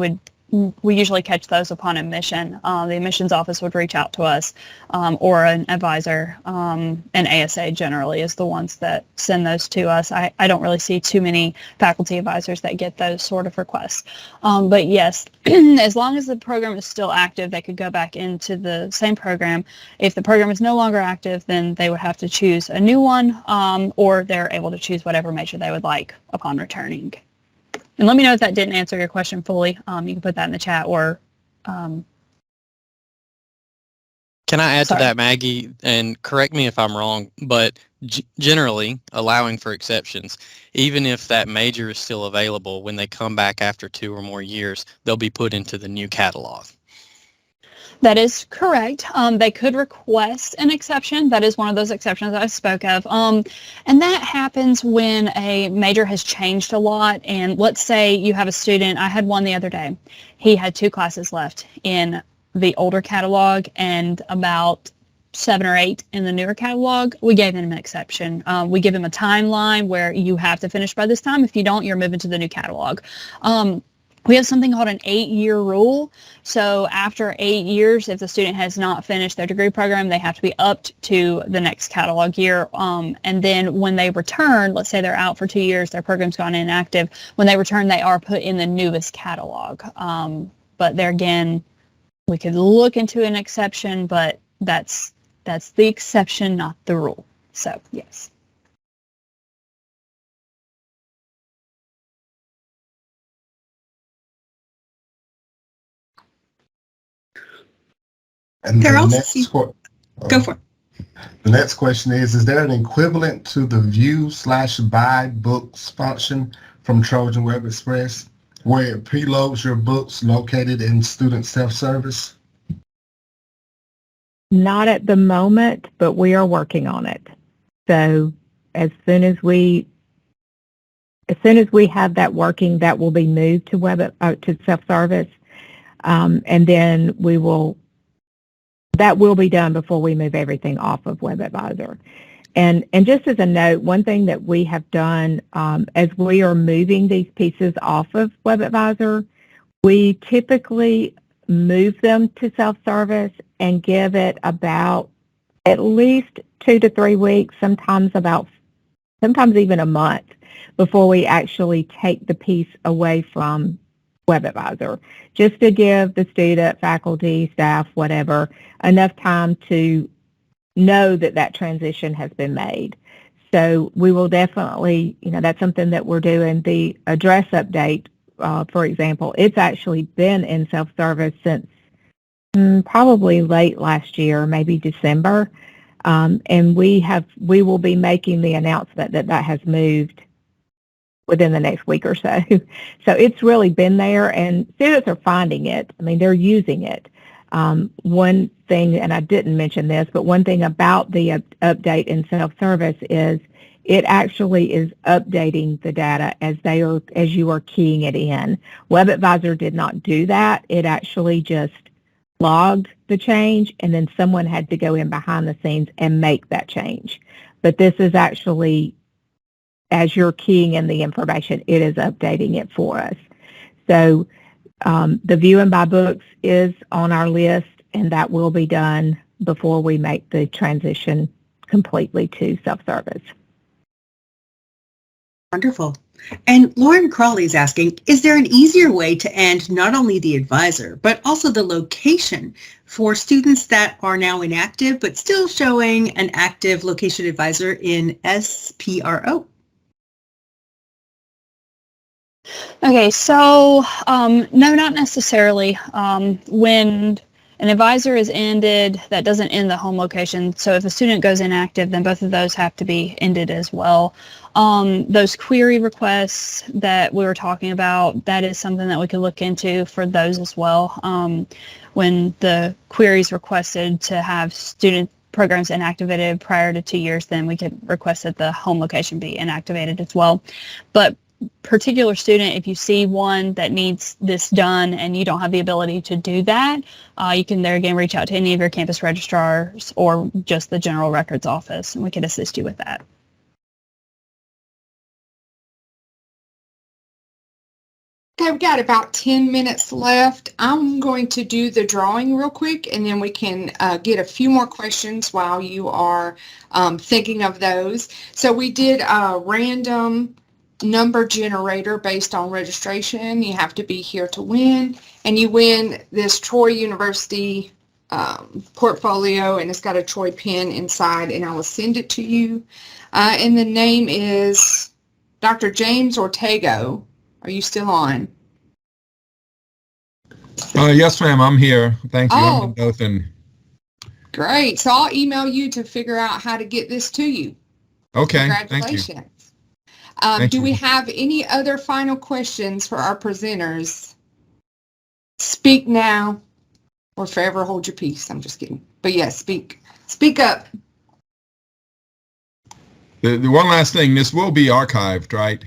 usually catch those upon admission. The admissions office would reach out to us, or an advisor, and ASA generally is the ones that send those to us. I don't really see too many faculty advisors that get those sort of requests. But yes, as long as the program is still active, they could go back into the same program. If the program is no longer active, then they would have to choose a new one, or they're able to choose whatever major they would like upon returning. And let me know if that didn't answer your question fully. You can put that in the chat, or Can I add to that, Maggie? And correct me if I'm wrong, but generally, allowing for exceptions, even if that major is still available, when they come back after 2 or more years, they'll be put into the new catalog. That is correct. They could request an exception. That is one of those exceptions I spoke of. And that happens when a major has changed a lot. And let's say you have a student, I had one the other day. He had 2 classes left in the older catalog and about 7 or 8 in the newer catalog. We gave him an exception. We give him a timeline where you have to finish by this time. If you don't, you're moving to the new catalog. We have something called an 8-year rule. So after 8 years, if the student has not finished their degree program, they have to be upped to the next catalog year. And then when they return, let's say they're out for 2 years, their program's gone inactive. When they return, they are put in the newest catalog. But there again, we could look into an exception, but that's the exception, not the rule. So yes. And There the also next Go for it. The next question is there an equivalent to the view/buy books function from Trojan Web Express where it preloads your books located in student self-service? Not at the moment, but we are working on it. So as soon as we have that working, that will be moved to to self-service, and then that will be done before we move everything off of WebAdvisor. And just as a note, one thing that we have done as we are moving these pieces off of WebAdvisor, we typically move them to self-service and give it about at least 2 to 3 weeks, sometimes even a month before we actually take the piece away from WebAdvisor, just to give the student, faculty, staff, whatever, enough time to know that transition has been made. So we will definitely, that's something that we're doing. The address update, for example, it's actually been in self-service since probably late last year, maybe December, and we will be making the announcement that has moved within the next week or so. So it's really been there, and students are finding it. I mean, they're using it. One thing, and I didn't mention this, but one thing about the update in self-service is it actually is updating the data as you are keying it in. WebAdvisor did not do that. It actually just logged the change, and then someone had to go in behind the scenes and make that change. But this is actually, as you're keying in the information, it is updating it for us. So the view and buy books is on our list, and that will be done before we make the transition completely to self-service. Wonderful. And Lauren Crawley is asking, is there an easier way to end not only the advisor, but also the location for students that are now inactive, but still showing an active location advisor in SPRO? Okay, so no, not necessarily. When an advisor is ended, that doesn't end the home location. So if a student goes inactive, then both of those have to be ended as well. Those query requests that we were talking about, that is something that we could look into for those as well. When the queries requested to have student programs inactivated prior to 2 years, then we could request that the home location be inactivated as well. But particular student, if you see one that needs this done and you don't have the ability to do that, you can there again reach out to any of your campus registrars or just the general records office, and we can assist you with that. Okay, we've got about 10 minutes left. I'm going to do the drawing real quick, and then we can get a few more questions while you are thinking of those. So we did a random number generator based on registration. You have to be here to win, and you win this Troy University portfolio, and it's got a Troy pin inside, and I will send it to you. And the name is Dr. James Ortego. Are you still on? Yes, ma'am, I'm here. Thank you. Oh. I'm in Dothan. Great. So I'll email you to figure out how to get this to you. Okay, thank you. Congratulations. Thank Do you. we have any other final questions for our presenters? Speak now or forever hold your peace. I'm just kidding. But yes, speak up. The one last thing, this will be archived, right?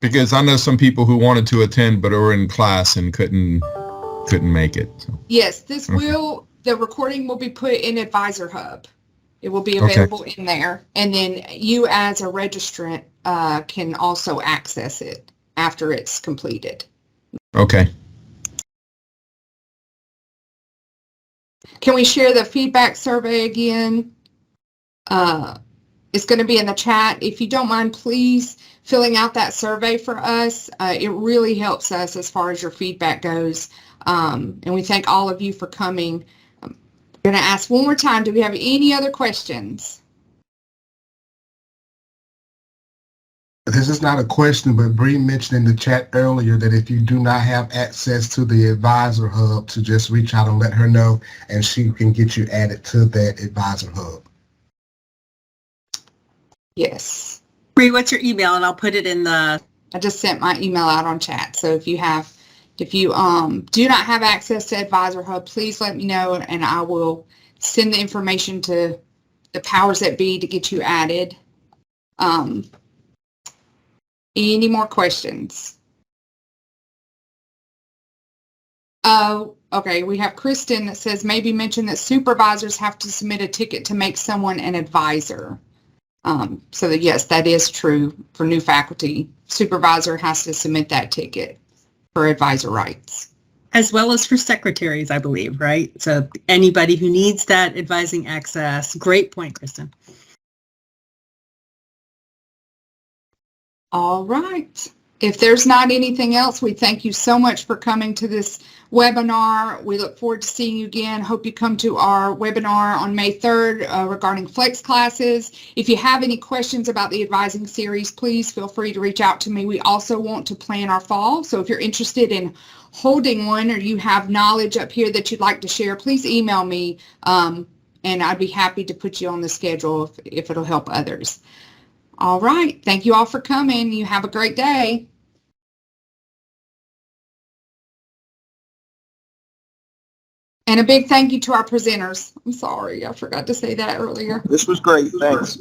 Because I know some people who wanted to attend but were in class and couldn't make it. So. Yes, the recording will be put in Advisor Hub. It will be available in there, and then you as a registrant can also access it after it's completed. Okay. Can we share the feedback survey again? It's going to be in the chat. If you don't mind, please filling out that survey for us. It really helps us as far as your feedback goes. And we thank all of you for coming. I'm going to ask one more time, do we have any other questions? This is not a question, but Bree mentioned in the chat earlier that if you do not have access to the Advisor Hub, to just reach out and let her know, and she can get you added to that Advisor Hub. Yes. Bree, what's your email? And I'll put it in the... I just sent my email out on chat. So if you do not have access to Advisor Hub, please let me know, and I will send the information to the powers that be to get you added. Any more questions? Okay, we have Kristen that says maybe mention that supervisors have to submit a ticket to make someone an advisor. So that yes, that is true for new faculty. Supervisor has to submit that ticket for advisor rights. As well as for secretaries, I believe, right? So anybody who needs that advising access. Great point, Kristen. All right. If there's not anything else, we thank you so much for coming to this webinar. We look forward to seeing you again. Hope you come to our webinar on May 3rd regarding flex classes. If you have any questions about the advising series, please feel free to reach out to me. We also want to plan our fall. So if you're interested in holding one or you have knowledge up here that you'd like to share, please email me and I'd be happy to put you on the schedule if it'll help others. All right. Thank you all for coming. You have a great day. And a big thank you to our presenters. I'm sorry, I forgot to say that earlier. This was great. Thanks.